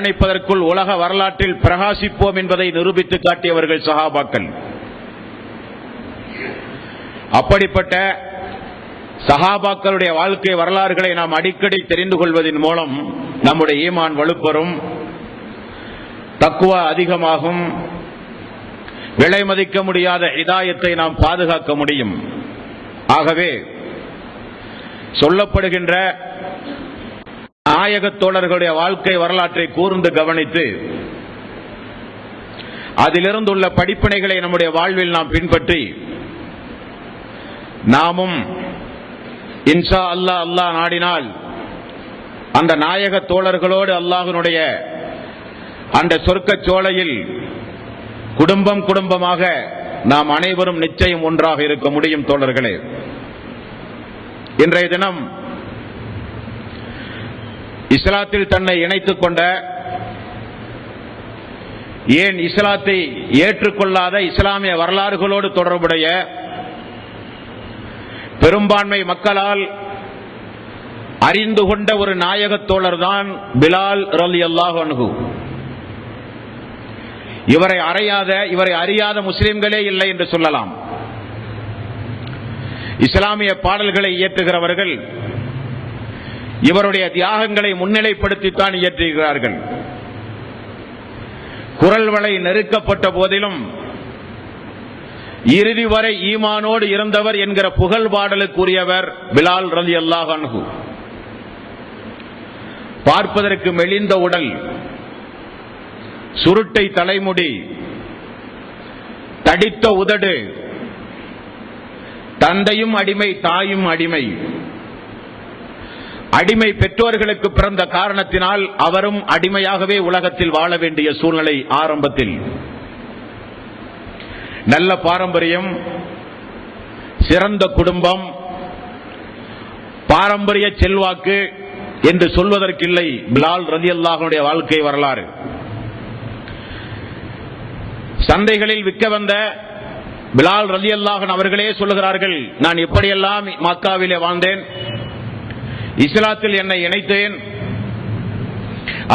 நினைப்பதற்குள் உலக வரலாற்றில் பிரகாசிப்போம் என்பதை நிரூபித்து காட்டியவர்கள் சஹாபாக்கள். அப்படிப்பட்ட சஹாபாக்களுடைய வாழ்க்கை வரலாறுகளை நாம் அடிக்கடி தெரிந்து கொள்வதன் மூலம் நம்முடைய ஈமான் வலுப்பெறும், தக்வா அதிகமாகும், விலை மதிக்க முடியாத ஹிதாயத்தை நாம் பாதுகாக்க முடியும். ஆகவே சொல்லப்படுகின்ற நாயக தோழர்களுடைய வாழ்க்கை வரலாற்றை கூர்ந்து கவனித்து அதிலிருந்துள்ள படிப்பினைகளை நம்முடைய வாழ்வில் நாம் பின்பற்றி நாமும் இன்ஷா அல்லாஹ் அல்லாஹ் நாடினால் அந்த நாயக தோழர்களோடு அல்லாஹ்வினுடைய அந்த சொர்க்கச் சோலையில் குடும்பம் குடும்பமாக நாம் அனைவரும் நிச்சயம் ஒன்றாக இருக்க முடியும். தோழர்களே, இன்றைய தினம் இஸ்லாத்தில் தன்னை இணைத்துக் கொண்ட, ஏன் இஸ்லாத்தை ஏற்றுக்கொள்ளாத இஸ்லாமிய வரலாறுகளோடு தொடர்புடைய பெரும்பான்மை மக்களால் அறிந்து கொண்ட ஒரு நாயக தோழர் தான் பிலால் ரலியல்லாஹு அன்ஹு. இவரை அறியாத முஸ்லிம்களே இல்லை என்று சொல்லலாம். இஸ்லாமிய பாடல்களை இயற்றுகிறவர்கள் இவருடைய தியாகங்களை முன்னிலைப்படுத்தித்தான் இயற்றுகிறார்கள். குரல் வளை நெருக்கப்பட்ட போதிலும் இறுதி வரை ஈமானோடு இருந்தவர் என்கிற புகழ் பாடலுக்குரியவர் பிலால் ரலியல்லாஹு அன்ஹு. பார்ப்பதற்கு மெலிந்த உடல், சுருட்டை தலைமுடி, தடித்த உதடு, தந்தையும் அடிமை தாயும் அடிமை. அடிமை பெற்றோர்களுக்கு பிறந்த காரணத்தினால் அவரும் அடிமையாகவே உலகத்தில் வாழ வேண்டிய சூழ்நிலை. ஆரம்பத்தில் நல்ல பாரம்பரியம், சிறந்த குடும்பம், பாரம்பரிய செல்வாக்கு என்று சொல்வதற்கில்லை பிலால் ரலியல்லாஹுடைய வாழ்க்கை வரலாறு. சந்தைகளில் விற்க வந்த பிலால் ரலியல்லாஹு அவர்களே சொல்லுகிறார்கள், நான் எப்படியெல்லாம் மக்காவிலே வாழ்ந்தேன், இஸ்லாத்தில் என்னை இணைத்தேன்,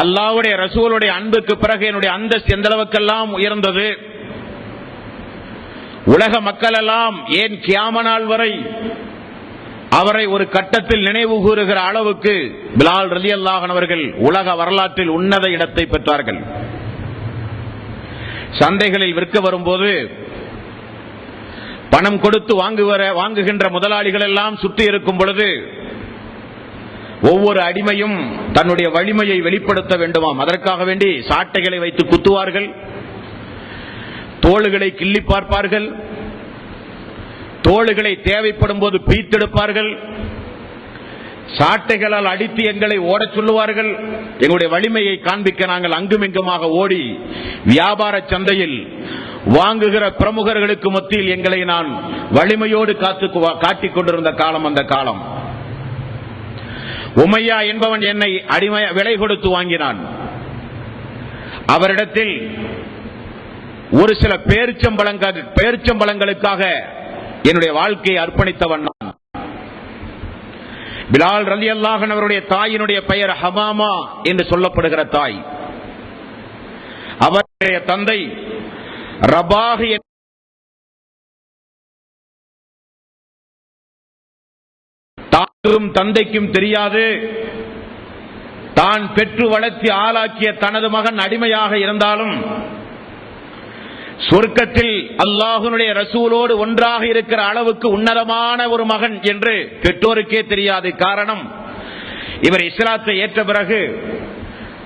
அல்லாஹ்வுடைய ரசூலுடைய அன்புக்கு பிறகு என்னுடைய அந்தஸ்து எந்த அளவுக்கெல்லாம் உயர்ந்தது, உலக மக்கள் எல்லாம் ஏன் கியாம நாள் வரை அவரை ஒரு கட்டத்தில் நினைவு கூறுகிற அளவுக்கு பிலால் ரலியல்லாஹு அவர்கள் உலக வரலாற்றில் உன்னத இடத்தை பெற்றார்கள். சந்தைகளில் விற்க வரும்போது பணம் கொடுத்து வாங்குகின்ற முதலாளிகள் எல்லாம் சுற்றி இருக்கும் பொழுது ஒவ்வொரு அடிமையும் தன்னுடைய வலிமையை வெளிப்படுத்த வேண்டுமாம். அதற்காக வேண்டி சாட்டைகளை வைத்து குத்துவார்கள், தோளுகளை கிள்ளி பார்ப்பார்கள், தோளுகளை தேவைப்படும் போது பீத்தெடுப்பார்கள், சாட்டைகளால் அடித்து எங்களை ஓடச் சொல்லுவார்கள். எங்களுடைய வலிமையை காண்பிக்க நாங்கள் அங்குமிங்குமாக ஓடி வியாபார சந்தையில் வாங்குகிற பிரமுகர்களுக்கு மத்தியில் எங்களை நான் வலிமையோடு காட்டிக் கொண்டிருந்த காலம் அந்த காலம். உமையா என்பவன் என்னை அடிமை விலை கொடுத்து வாங்கினான். அவரிடத்தில் ஒரு சில பேரிச்சம்பழங்களுக்காக என்னுடைய வாழ்க்கையை அர்ப்பணித்தவன் நான். பிலால் ரலியல்லாஹு அவருடைய தாயினுடைய பெயர் ஹமாமா என்று சொல்லப்படுகிற தாய். அவருடைய தந்தை ரபாஹ். தாக்கும் தந்தைக்கும் தெரியாது, தான் பெற்று வளர்த்தி ஆளாக்கிய தனது மகன் அடிமையாக இருந்தாலும் சொர்க்கத்தில் அல்லாஹ்வுடைய ரசூலோடு ஒன்றாக இருக்கிற அளவுக்கு உன்னதமான ஒரு மகன் என்று பெற்றோருக்கே தெரியாது. காரணம், இவர் இஸ்லாத்தை ஏற்ற பிறகு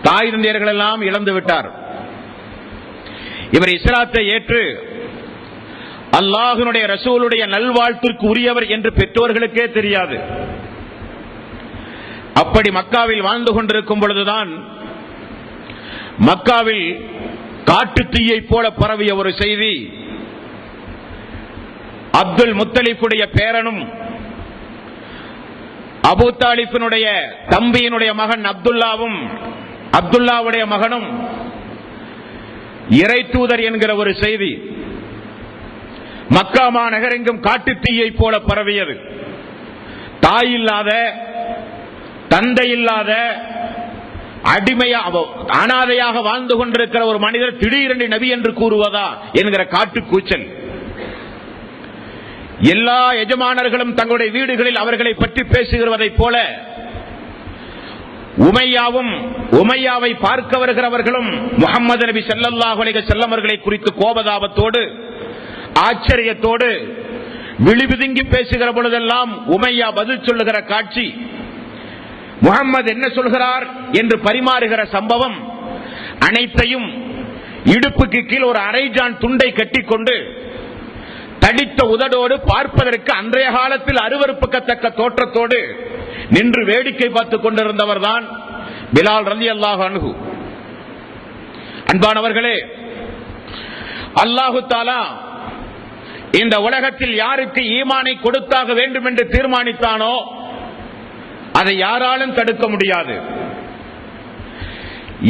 தாய் தந்தையர்கள் எல்லாம் இழந்து விட்டார். இவர் இஸ்லாத்தை ஏற்று அல்லாஹ்வுடைய ரசூலுடைய நல்வாழ்த்திற்கு உரியவர் என்று பெற்றோர்களுக்கே தெரியாது. அப்படி மக்காவில் வாழ்ந்து கொண்டிருக்கும் பொழுதுதான் மக்காவில் காட்டு தீயை போல பரவிய ஒரு செய்தி. அப்துல் முத்தலிஃபுடைய பேரனும் அபூ தாலிபினுடைய தம்பியினுடைய மகன் அப்துல்லாவும் அப்துல்லாவுடைய மகனும் இறை தூதர் என்கிற ஒரு செய்தி மக்கா மாநகரெங்கும் காட்டு தீயை போல பரவியது. தாய் இல்லாத, தந்தை இல்லாத, அனாதையாக வாழ்ந்து கொண்டிருக்கிற ஒரு மனிதர் திடீரென்று நபி என்று கூறுவதா என்கிற காட்டு கூச்சல். எல்லா எஜமானர்களும் தங்களுடைய வீடுகளில் அவர்களை பற்றி பேசுகிறதை போல உமையாவை பார்க்க வருகிறவர்களும் முஹம்மது நபி ஸல்லல்லாஹு அலைஹி வஸல்லம் அவர்களை குறித்து கோபதாபத்தோடு ஆச்சரியத்தோடு விழிபிதுங்கி பேசுகிற பொழுதெல்லாம் உமையா பதில் சொல்லுகிற காட்சி, முஹம்மது என்ன சொல்கிறார் என்று பரிமாறுகிற சம்பவம் அனைத்தையும் இடுப்புக்கு கீழ் ஒரு அரைஜான் துண்டை கட்டிக்கொண்டு தடித்த உதடோடு பார்ப்பதற்கு அன்றைய காலத்தில் அருவருப்புக்கத்தக்க தோற்றத்தோடு நின்று வேடிக்கை பார்த்துக் கொண்டிருந்தவர் தான் பிலால் ரலியல்லாஹு அன்ஹு. அன்பானவர்களே, அல்லாஹு தஆலா இந்த உலகத்தில் யாருக்கு ஈமானை கொடுத்தாக வேண்டும் என்று தீர்மானித்தானோ அதை யாராலும் தடுக்க முடியாது.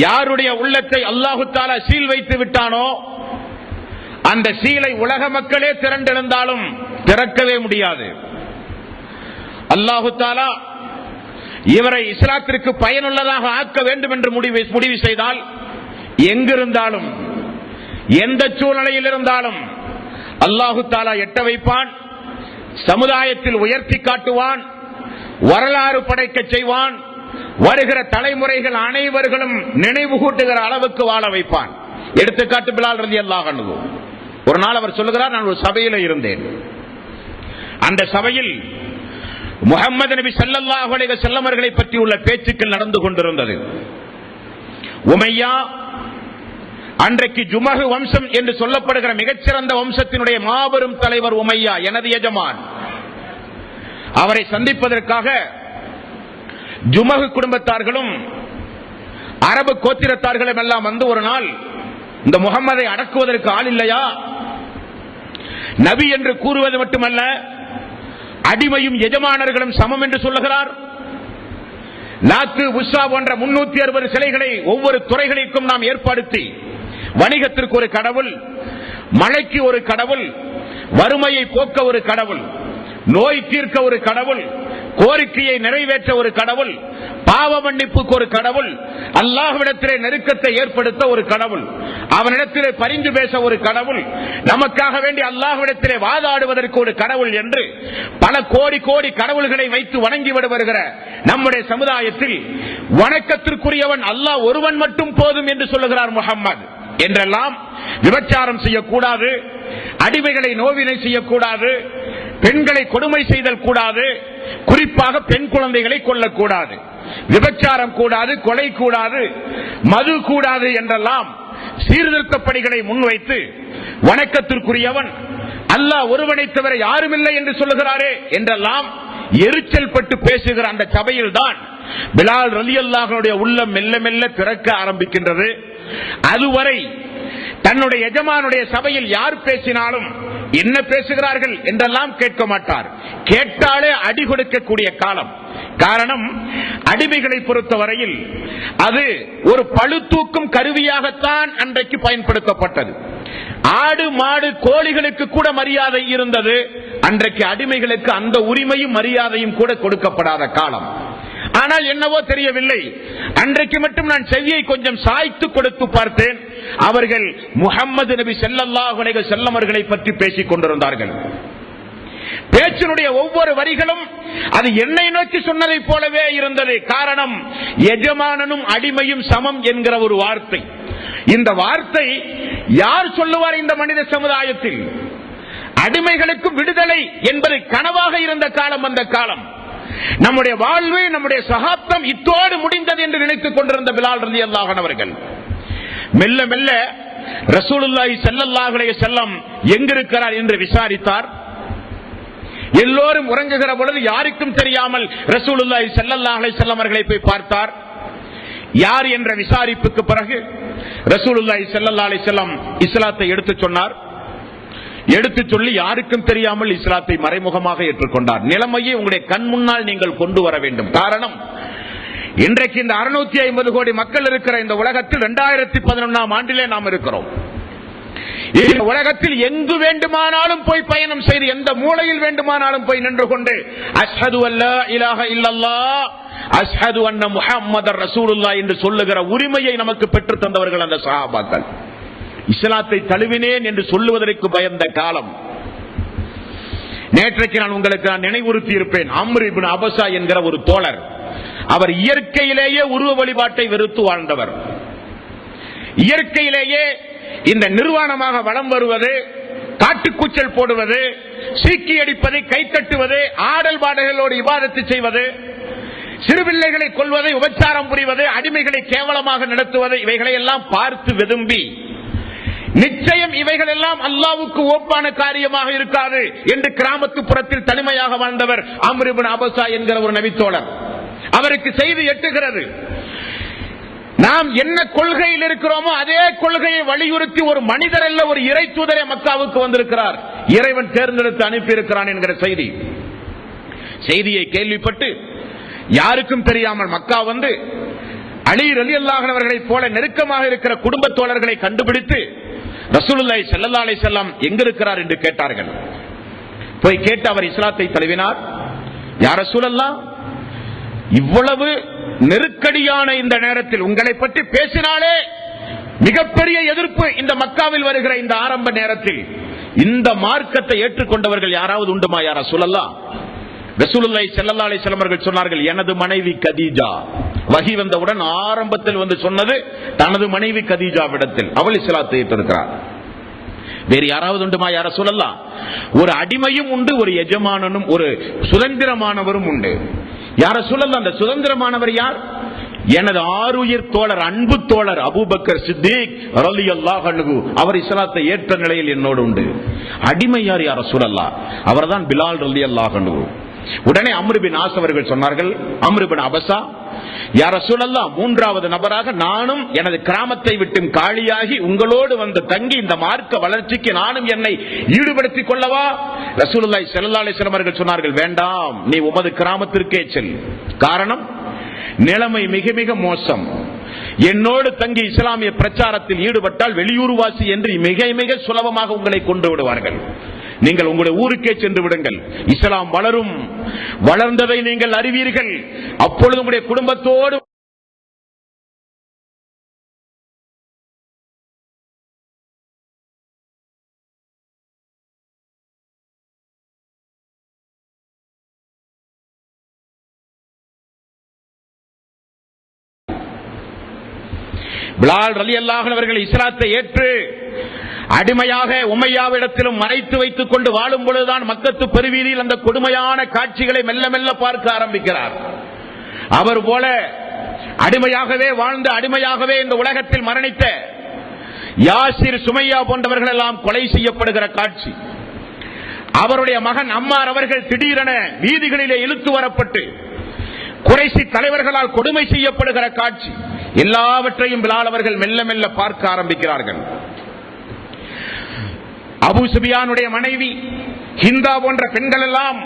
யாருடைய உள்ளத்தை அல்லாஹு தஆலா சீல் வைத்து விட்டானோ அந்த சீலை உலக மக்களே திரண்டெழுந்தாலும் திறக்கவே முடியாது. அல்லாஹு தஆலா இவரை இஸ்லாத்திற்கு பயனுள்ளதாக ஆக்க வேண்டும் என்று முடிவு செய்தால் எங்கிருந்தாலும் எந்த சூழ்நிலையில் இருந்தாலும் அல்லாஹு தஆலா எட்ட வைப்பான், சமுதாயத்தில் உயர்த்தி காட்டுவான், வரலாறு படைக்க செய்வான், வருகிற தலைமுறைகள் அனைவர்களும் நினைவு கூட்டுகிற அளவுக்கு வாழ வைப்பான். எடுத்துக்காட்டு பிலால் ரலியல்லாஹு அன்ஹு. ஒரு நாள் அவர் சொல்லுகிறார், நான் ஒரு சபையில் இருந்தேன். அந்த சபையில் முஹம்மது நபி ஸல்லல்லாஹு அலைஹி வஸல்லம் அவர்களை பற்றி உள்ள பேச்சுக்கள் நடந்து கொண்டிருந்தது. உமையா அன்றைக்கு ஜுமஹு வம்சம் என்று சொல்லப்படுகிற மிகச்சிறந்த வம்சத்தினுடைய மாபெரும் தலைவர் உமையா, எனது எஜமான். அவரை சந்திப்பதற்காக ஜுமஹு குடும்பத்தார்களும் அரபு கோத்திரத்தார்களும் எல்லாம் வந்து ஒரு நாள் இந்த முஹம்மதை அடக்குவதற்கு ஆள் இல்லையா, நபி என்று கூறுவது மட்டுமல்ல அடிமையும் எஜமானர்களும் சமம் என்று சொல்லுகிறார். லாத்து உஸ்ஸா போன்ற 360 சிலைகளை ஒவ்வொரு துறைகளுக்கும் நாம் ஏற்படுத்தி, வணிகத்திற்கு ஒரு கடவுள், மழைக்கு ஒரு கடவுள், வறுமையை போக்க ஒரு கடவுள், நோய் தீர்க்க ஒரு கடவுள், கோரிக்கையை நிறைவேற்ற ஒரு கடவுள், பாவ மன்னிப்புக்கு ஒரு கடவுள், அல்லாஹ்விடத்திலே நெருக்கத்தை ஏற்படுத்த ஒரு கடவுள், அவனிடத்திலே பரிந்து பேச ஒரு கடவுள், நமக்காக வேண்டி அல்லாஹ்விடத்திலே வாதாடுவதற்கு ஒரு கடவுள் என்று பல கோடி கோடி கடவுள்களை வைத்து வணங்கி வருகிற நம்முடைய சமுதாயத்தில் வணக்கத்திற்குரியவன் அல்லாஹ் ஒருவன் மட்டும் போதும் என்று சொல்லுகிறார் முஹம்மது. என்றெல்லாம் விபச்சாரம் செய்யக்கூடாது, அடிமைகளை நோவினை செய்யக்கூடாது, பெண்களை கொடுமை செய்தல் கூடாது, குறிப்பாக பெண் குழந்தைகளை கொல்லக்கூடாது, விபச்சாரம் கூடாது, கொலை கூடாது, மது கூடாது என்றெல்லாம் சீர்திருத்த பணிகளை முன்வைத்து வணக்கத்திற்குரியவன் அல்லாஹ் ஒருவனை தவிர யாருமில்லை என்று சொல்லுகிறாரே என்றெல்லாம் எரிச்சல் பட்டு பேசுகிற அந்த சபையில் தான் பிலால் ரலியல்லாஹு அன்ஹுடைய உள்ளம் மெல்ல மெல்ல திறக்க ஆரம்பிக்கின்றது. அதுவரை தன்னுடைய எஜமானுடைய சபையில் யார் பேசினாலும் என்ன பேசுகிறார்கள் என்றெல்லாம் கேட்க மாட்டார். கேட்டாலே அடி கொடுக்கக்கூடிய காலம். காரணம், அடிமைகளை பொறுத்தவரையில் அது ஒரு பழுத்தூக்கும் கருவியாகத்தான் அன்றைக்கு பயன்படுத்தப்பட்டது. ஆடு மாடு கோழிகளுக்கு கூட மரியாதை இருந்தது. அன்றைக்கு அடிமைகளுக்கு அந்த உரிமையும் மரியாதையும் கூட கொடுக்கப்படாத காலம். ஆனால் என்னவோ தெரியவில்லை, அன்றைக்கு மட்டும் நான் செவியை கொஞ்சம் சாய்த்து கொடுத்து பார்த்தேன். அவர்கள் முஹம்மது நபி ஸல்லல்லாஹு அலைஹி வஸல்லம் அவர்களை பற்றி பேசிக் கொண்டிருந்தார்கள். பேச்சினுடைய ஒவ்வொரு வரிகளும் அது என்னை நோக்கி சொன்னதை போலவே இருந்தது. காரணம், எஜமானனும் அடிமையும் சமம் என்கிற ஒரு வார்த்தை. இந்த வார்த்தை யார் சொல்லுவார் இந்த மனித சமுதாயத்தில்? அடிமைகளுக்கு விடுதலை என்பது கனவாக இருந்த காலம் அந்த காலம். நம்முடைய வாழ்வு, நம்முடைய சகாப்தம் இத்தோடு முடிந்தது என்று நினைத்துக் கொண்டிருந்த பிலால் ரலியல்லாஹு அன்ஹு அவர்கள் மெல்ல மெல்ல ரசூலுல்லாஹி ஸல்லல்லாஹு அலைஹி வஸல்லம் எங்கிருக்கிறார் என்று விசாரித்தார். எல்லோரும் உறங்குகிற பொழுது யாருக்கும் தெரியாமல் ரசூலுல்லாஹி ஸல்லல்லாஹு அலைஹி வஸல்லம் அவர்களை போய் பார்த்தார். யார் என்ற விசாரிப்புக்கு பிறகு ரசூலுல்லாஹி ஸல்லல்லாஹு அலைஹி வஸல்லம் இஸ்லாத்தை எடுத்துச் சொன்னார். எடுத்து சொல்லி யாருக்கும் தெரியாமல் இஸ்லாத்தை மறைமுகமாக ஏற்றுக்கொண்டார். நிலைமையை உங்களுடைய கண் முன்னால் நீங்கள் கொண்டு வர வேண்டும். காரணம், இன்றைக்கு இந்த 650 கோடி மக்கள் இருக்கிற இந்த உலகத்தில் 2011ஆம் ஆண்டிலே நாம் இருக்கிறோம். இந்த உலகத்தில் எங்கு வேண்டுமானாலும் போய் பயணம் செய்து, எந்த மூலையில் வேண்டுமானாலும் போய் நின்று கொண்டு அஷ்ஹது அல்லா இலாஹ இல்லல்லாஹ் அஷ்ஹது அன்ன முஹம்மதர் ரசூலுல்லாஹ் என்று சொல்லுகிற உரிமையை நமக்கு பெற்று தந்தவர்கள் அந்த சஹாபாக்கள். இஸ்லாத்தை தழுவினேன் என்று சொல்லுவதற்கு பயந்த காலம். நேற்றைக்கு நான் உங்களுக்கு நினைவுறுத்தி இருப்பேன். அம்ர் இப்னு அபஸா என்கிற ஒரு தோழர், அவர் இயற்கையிலேயே உருவ வழிபாட்டை வெறுத்து வாழ்ந்தவர். இயற்கையிலேயே இந்த நிர்வாணமாக வலம் வருவது, காட்டுக்கூச்சல் போடுவது, சீக்கி அடிப்பது, கைத்தட்டுவது, ஆடல் பாடல்களோடு இபாதத்து செய்வது, சிறுபிள்ளைகளை கொல்வதை, உபச்சாரம் புரிவது, அடிமைகளை கேவலமாக நடத்துவது, இவைகளை எல்லாம் பார்த்து விரும்பி நிச்சயம் இவைகள் எல்லாம் அல்லாஹ்வுக்கு ஒப்பான காரியமாக இருக்காது என்று கிராமத்து புறத்தில் தனிமையாக வாழ்ந்தவர் அம்ர் இப்னு அபஸா என்கிற ஒரு நபித்தோழர். அவருக்கு செய்தி எட்டுகிறது. நாம் என்ன கொள்கையில் இருக்கிறோமோ அதே கொள்கையை வலியுறுத்தி ஒரு மனிதர் அல்ல, ஒரு இறை தூதரே மக்காவுக்கு வந்திருக்கிறார், இறைவன் தேர்ந்தெடுத்து அனுப்பி இருக்கிறான் என்கிற செய்தியை கேள்விப்பட்டு யாருக்கும் தெரியாமல் மக்கா வந்து அலி ரலியல்லாஹு அன்ஹு அவர்களைப் போல நெருக்கமாக இருக்கிற குடும்ப தோழர்களை கண்டுபிடித்து ரசூலுல்லாஹி ஸல்லல்லாஹு அலைஹி வஸல்லம் எங்க இருக்கிறார் என்று கேட்டார்கள். போய் கேட்டு அவர் இஸ்லாத்தை தழுவினார். யா ரசூலல்லாஹ், இவ்வளவு நெருக்கடியான இந்த நேரத்தில் உங்களை பற்றி பேசினாலே மிகப்பெரிய எதிர்ப்பு இந்த மக்காவில் வருகிற இந்த ஆரம்ப நேரத்தில் இந்த மார்க்கத்தை ஏற்றுக்கொண்டவர்கள் யாராவது உண்டுமா யா ரசூலல்லாஹ்? ரசூலுல்லாஹி ஸல்லல்லாஹு அலைஹி வஸல்லம் அவர்கள் சொன்னார்கள், எனது மனைவி கதீஜா. வஹி வந்தவுடன் ஆரம்பத்தில் வந்து சொன்னது தனது மனைவி கதீஜாவிடத்தில், அவள் இஸ்லாத்தை ஏற்றிருக்கிறார். வேறு யாராவது உண்டுமா யா ரசூலல்லாஹ்? ஒரு அடிமையும் உண்டு, ஒரு எஜமானனும், ஒரு சுதந்திரமானவரும் உண்டு. யா ரசூலல்லாஹ், அந்த சுதந்திரமானவர் யார்? எனது ஆருயிர் தோழர், அன்பு தோழர் அபூபக்கர் சித்திக் ரலியல்லாஹு அன்ஹு, அவர் இஸ்லாத்தை ஏற்ற நிலையில் என்னோடு உண்டு. அடிமை யார் யா ரசூலல்லாஹ்? அவர்தான் பிலால் ரலியல்லாஹு அன்ஹு. உடனே அம்ர் பின் ஆஸ் அவர்கள் சொன்னார்கள், அம்ர் பின் அபஸா, யா ரசூலல்லாஹ், மூன்றாவது நபராக நானும் எனது கிராமத்தை விட்டு காலியாகி உங்களோடு வந்து தங்கி இந்த மார்க்க வளர்ச்சிக்கு நானும் என்னை ஈடுபடுத்திக் கொள்ளவா? ரசூலுல்லாஹி ஸல்லல்லாஹு அலைஹி வஸல்லம் அவர்கள் சொன்னார்கள், வேண்டாம், நீ உமது கிராமத்திற்கே செல். காரணம், நிலைமை மிக மிக மோசம். என்னோடு தங்கி இஸ்லாமிய பிரச்சாரத்தில் ஈடுபட்டால் வெளியூர்வாசி என்று மிக மிக சுலபமாக உங்களை கொண்டு விடுவார்கள். நீங்கள் உங்களுடைய ஊருக்கே சென்று விடுங்கள், இஸ்லாம் வளரும், வளர்ந்ததை நீங்கள் அறிவீர்கள். அப்பொழுது உங்களுடைய குடும்பத்தோடு பிலால் ரலியல்லாஹு அன்ஹு அவர்கள் இஸ்லாத்தை ஏற்று அடிமையாக உமையாவிடத்திலும் மறைத்து வைத்துக் கொண்டு வாழும் பொழுதுதான் மக்கத்து பெருவீதியில் அந்த கொடுமையான காட்சிகளை மெல்ல மெல்ல பார்க்க ஆரம்பிக்கிறார். அவர் போல அடிமையாகவே வாழ்ந்து அடிமையாகவே இந்த உலகத்தில் மரணித்த யாசிர், சுமையா போன்றவர்கள் எல்லாம் கொலை செய்யப்படுகிற காட்சி, அவருடைய மகன் அம்மார் அவர்கள் திடீரென வீதிகளிலே இழுத்து வரப்பட்டு குறைசி தலைவர்களால் கொடுமை செய்யப்படுகிற காட்சி, எல்லாவற்றையும் பிலால் அவர்கள் மெல்ல மெல்ல பார்க்க ஆரம்பிக்கிறார்கள். அபூ சுஃபியானுடைய மனைவி ஹிந்தா போன்ற பெண்கள் எல்லாம்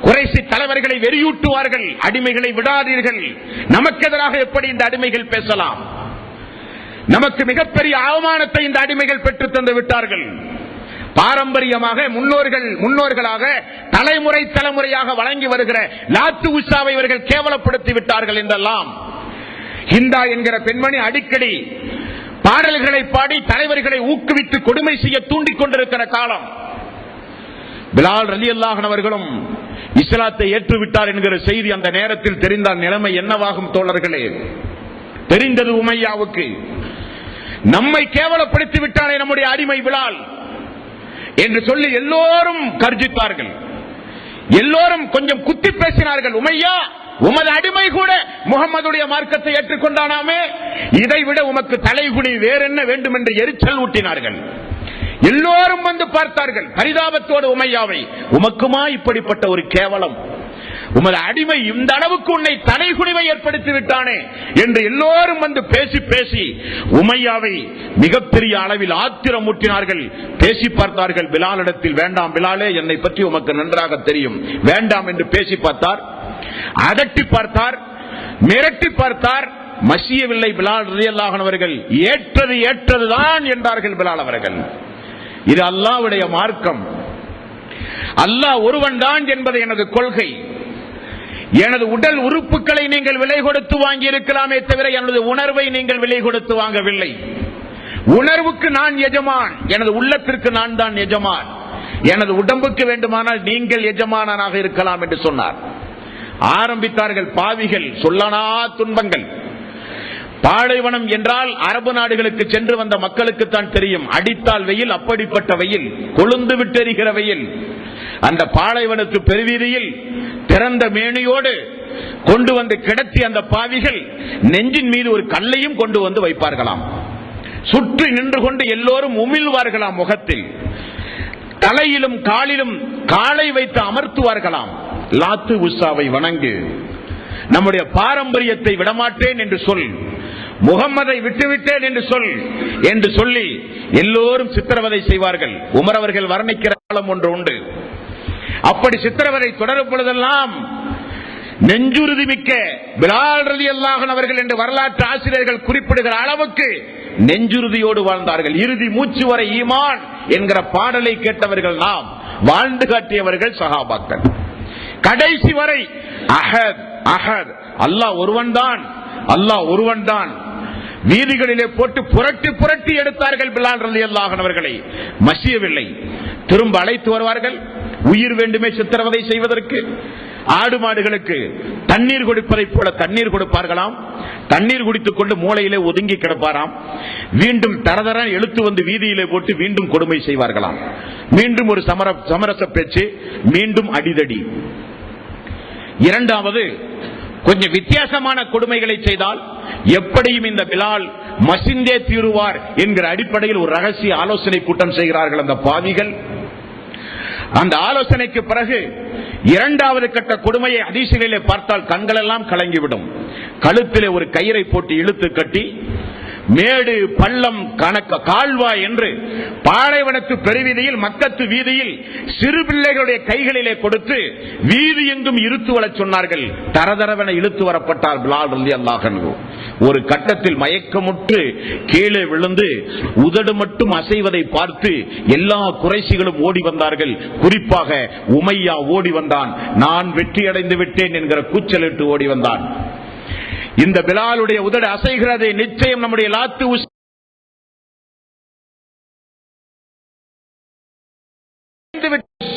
குறைசி தலைவர்களை வெறியூட்டுவார்கள், அடிமைகளை விடாதீர்கள், நமக்கு எதிராக எப்படி இந்த அடிமைகள் பேசலாம், நமக்கு மிகப்பெரிய அவமானத்தை இந்த அடிமைகள் பெற்று தந்து விட்டார்கள். பாரம்பரியமாக முன்னோர்களாக தலைமுறை தலைமுறையாக வழங்கி வருகிற லாத்து உஸாவை இவர்கள் கேவலப்படுத்தி விட்டார்கள் என்றெல்லாம் ஹிந்தா என்கிற பெண்மணி அடிக்கடி பாடல்களை பாடி தலைவர்களை ஊக்குவித்து கொடுமை செய்ய தூண்டிக் கொண்டிருக்கிற காலம். பிலால் ரலியல்லாஹு அன்ஹு அவர்களும் இஸ்லாத்தை ஏற்றுவிட்டார் என்கிற செய்தி அந்த நேரத்தில் தெரிந்தால் நிலைமை என்னவாகும் தோழர்களே? தெரிந்தது உமையாவுக்கு, நம்மை கேவலப்படுத்தி விட்டாரே நம்முடைய அடிமை பிலால் என்று சொல்லி எல்லோரும் கர்ஜித்தார்கள், எல்லோரும் கொஞ்சம் குத்தி பேசினார்கள். உமையா, உமது அடிமை கூட முகம்மதுடைய மார்க்கத்தை ஏற்றுக்கொண்டானாமே, இதைவிட உமக்கு தலைகுனி வேறென்ன வேண்டும் என்று எரிச்சல் ஊட்டினார்கள். எல்லோரும் வந்து பார்த்தார்கள் பரிதாபத்தோடு உமையாவை, உமக்குமா இப்படிப்பட்ட ஒரு கேவலம், உமது அடிமை இந்த அளவுக்கு உன்னை தலைகுனிவை ஏற்படுத்தி விட்டானே என்று எல்லோரும் வந்து பேசி பேசி உமையாவை மிகப்பெரிய அளவில் ஆத்திரம் ஊட்டினார்கள். பேசி பார்த்தார்கள் பிலாலிடத்தில், வேண்டாம் பிலாலே, என்னை பற்றி உமக்கு நன்றாக தெரியும், வேண்டாம் என்று பேசி பார்த்தார், அதட்டி பார்த்தார், மிரட்டி பார்த்தார், மசியவில்லை. பிலால் ரலியல்லாஹு அன்ஹு அவர்கள் ஏற்றதுதான் என்றார்கள் பிலால் அவர்கள். இது அல்லாஹ்வுடைய மார்க்கம், அல்லாஹ் ஒருவன் தான் என்பது எனது கொள்கை, எனது உடல் உறுப்புகளை நீங்கள் விலை கொடுத்து வாங்கி இருக்கலாமே தவிர எனது உணர்வை நீங்கள் விலை கொடுத்து வாங்கவில்லை. உணர்வுக்கு நான் எஜமான், எனது உள்ளத்திற்கு நான் தான் எஜமான். எனது உடம்புக்கு வேண்டுமானால் நீங்கள் எஜமானாக இருக்கலாம் என்று சொன்னார். ஆரம்பித்தார்கள் பாவிகள், சொல்லனா துன்பங்கள். பாலைவனம் என்றால் அரபு நாடுகளுக்கு சென்று வந்த மக்களுக்கு தான் தெரியும். அடித்தால் வெயில், அப்படிப்பட்ட வெயில், கொழுந்து விட்டெறிகிற வெயில். அந்த பாலைவனத்து பெருவீதியில் திறந்த மேனியோடு கொண்டு வந்து கிடத்தி அந்த பாவிகள் நெஞ்சின் மீது ஒரு கல்லையும் கொண்டு வந்து வைப்பார்களாம். சுற்றி நின்று கொண்டு எல்லோரும் உமிழ்வார்களாம். முகத்தில் தலையிலும் காலிலும் காலை வைத்து அமர்த்துவார்களாம். லாத்து உஸ்ஸாவை வணங்கு, நம்முடைய பாரம்பரியத்தை விடமாட்டேன் என்று சொல், முகம்மதை விட்டுவிட்டேன் என்று சொல் என்று சொல்லி எல்லோரும் சித்திரவதை செய்வார்கள். உமர் அவர்கள் வர்ணிக்கிற காலம் ஒன்று உண்டு. அப்படி சித்திரவதை தொடரும் பொழுதெல்லாம் நெஞ்சுறுதி மிக்க பிலால் ரலியல்லாஹு அன்ஹு அவர்கள் என்று வரலாற்று ஆசிரியர்கள் குறிப்பிடுகிற அளவுக்கு நெஞ்சுறுதியோடு வாழ்ந்தார்கள். இறுதி மூச்சு வரை ஈமான் என்கிற பாடலை கேட்டவர்கள் நாம், வாழ்ந்து காட்டியவர்கள் சஹாபாக்கள். கடைசி வரை அஹத் அஹத், அல்லாஹ் ஒருவன் தான், அல்லாஹ் ஒருவன் தான். வீதிகளிலே போட்டு புரட்டி புரட்டி எடுத்தார்கள் பிலால் ரலியல்லாஹு அன்ஹு அவர்களை. மசியவில்லை. திரும்ப அழைத்து வருவார்கள். உயிர் வேண்டுமே சித்திரவதை செய்வதற்கு. ஆடு மாடுகளுக்கு தண்ணீர் கொடுப்பதை போல தண்ணீர் கொடுப்பார்களாம். தண்ணீர் குடித்துக் கொண்டு மூளையிலே ஒதுங்கி கிடப்பாராம். மீண்டும் தரதர எழுத்து வந்து வீதியிலே போட்டு மீண்டும் கொடுமை செய்வார்களாம். மீண்டும் ஒரு சமரச பேச்சு, மீண்டும் அடிதடி. இரண்டாவது கொஞ்சம் வித்தியாசமான கொடுமைகளை செய்தால் எப்படியும் இந்த பிலால் மசிந்தே தீருவார் என்கிற அடிப்படையில் ஒரு ரகசிய ஆலோசனை கூட்டம் செய்கிறார்கள் அந்த பாவிகள். அந்த ஆலோசனைக்கு பிறகு இரண்டாவது கட்ட கொடுமையை ஹதீஸிலே பார்த்தால் கண்களெல்லாம் கலங்கிவிடும். கழுத்திலே ஒரு கயிறை போட்டு இழுத்து கட்டி மேடு பள்ளம் கணக்க கால்வாய் என்று பாலைவனத்து பெருவீதியில் மக்கத்து வீதியில் சிறு பிள்ளைகளுடைய கைகளிலே கொடுத்து வீதி எங்கும் இழுத்து வரச் சொன்னார்கள். தரதரவென இழுத்து வரப்பட்டார் பிலால் ரலியல்லாஹு அன்ஹு. ஒரு கட்டத்தில் மயக்கமுற்று கீழே விழுந்து உதடு மட்டும் அசைவதை பார்த்து எல்லா குறைசிகளும் ஓடி வந்தார்கள். குறிப்பாக உமையா ஓடி வந்தான். நான் வெற்றி அடைந்து விட்டேன் என்கிற கூச்சலிட்டு ஓடி வந்தான். இந்த பிலாலுடைய உதடு அசைகிறது, நிச்சயம் நம்முடைய லாத்து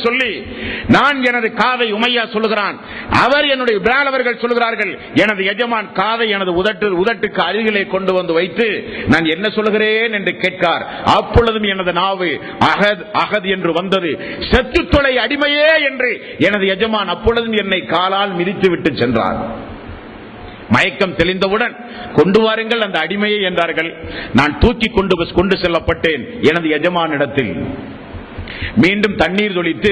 சொல்லி நான் எனது காதை உமையா சொல்லுகிறான். அவர் என்னுடைய பிலால் அவர்கள் சொல்லுகிறார்கள், எனது எஜமான் காதை எனது உதட்டுக்கு அருகிலே கொண்டு வந்து வைத்து நான் என்ன சொல்லுகிறேன் என்று கேட்கார். அப்பொழுதும் எனது நாவு அகத் அகத் என்று வந்தது. செத்து தொலை அடிமையே என்று எனது எஜமான் அப்பொழுதும் என்னை காலால் மிதித்து விட்டு சென்றார். மயக்கம் தெளிந்தவுடன் கொண்டு வாருங்கள் அந்த அடிமையை என்றார்கள். நான் தூக்கி கொண்டு செல்லப்பட்டேன் எனது எஜமானிடத்தில். மீண்டும் தண்ணீர் தொளித்து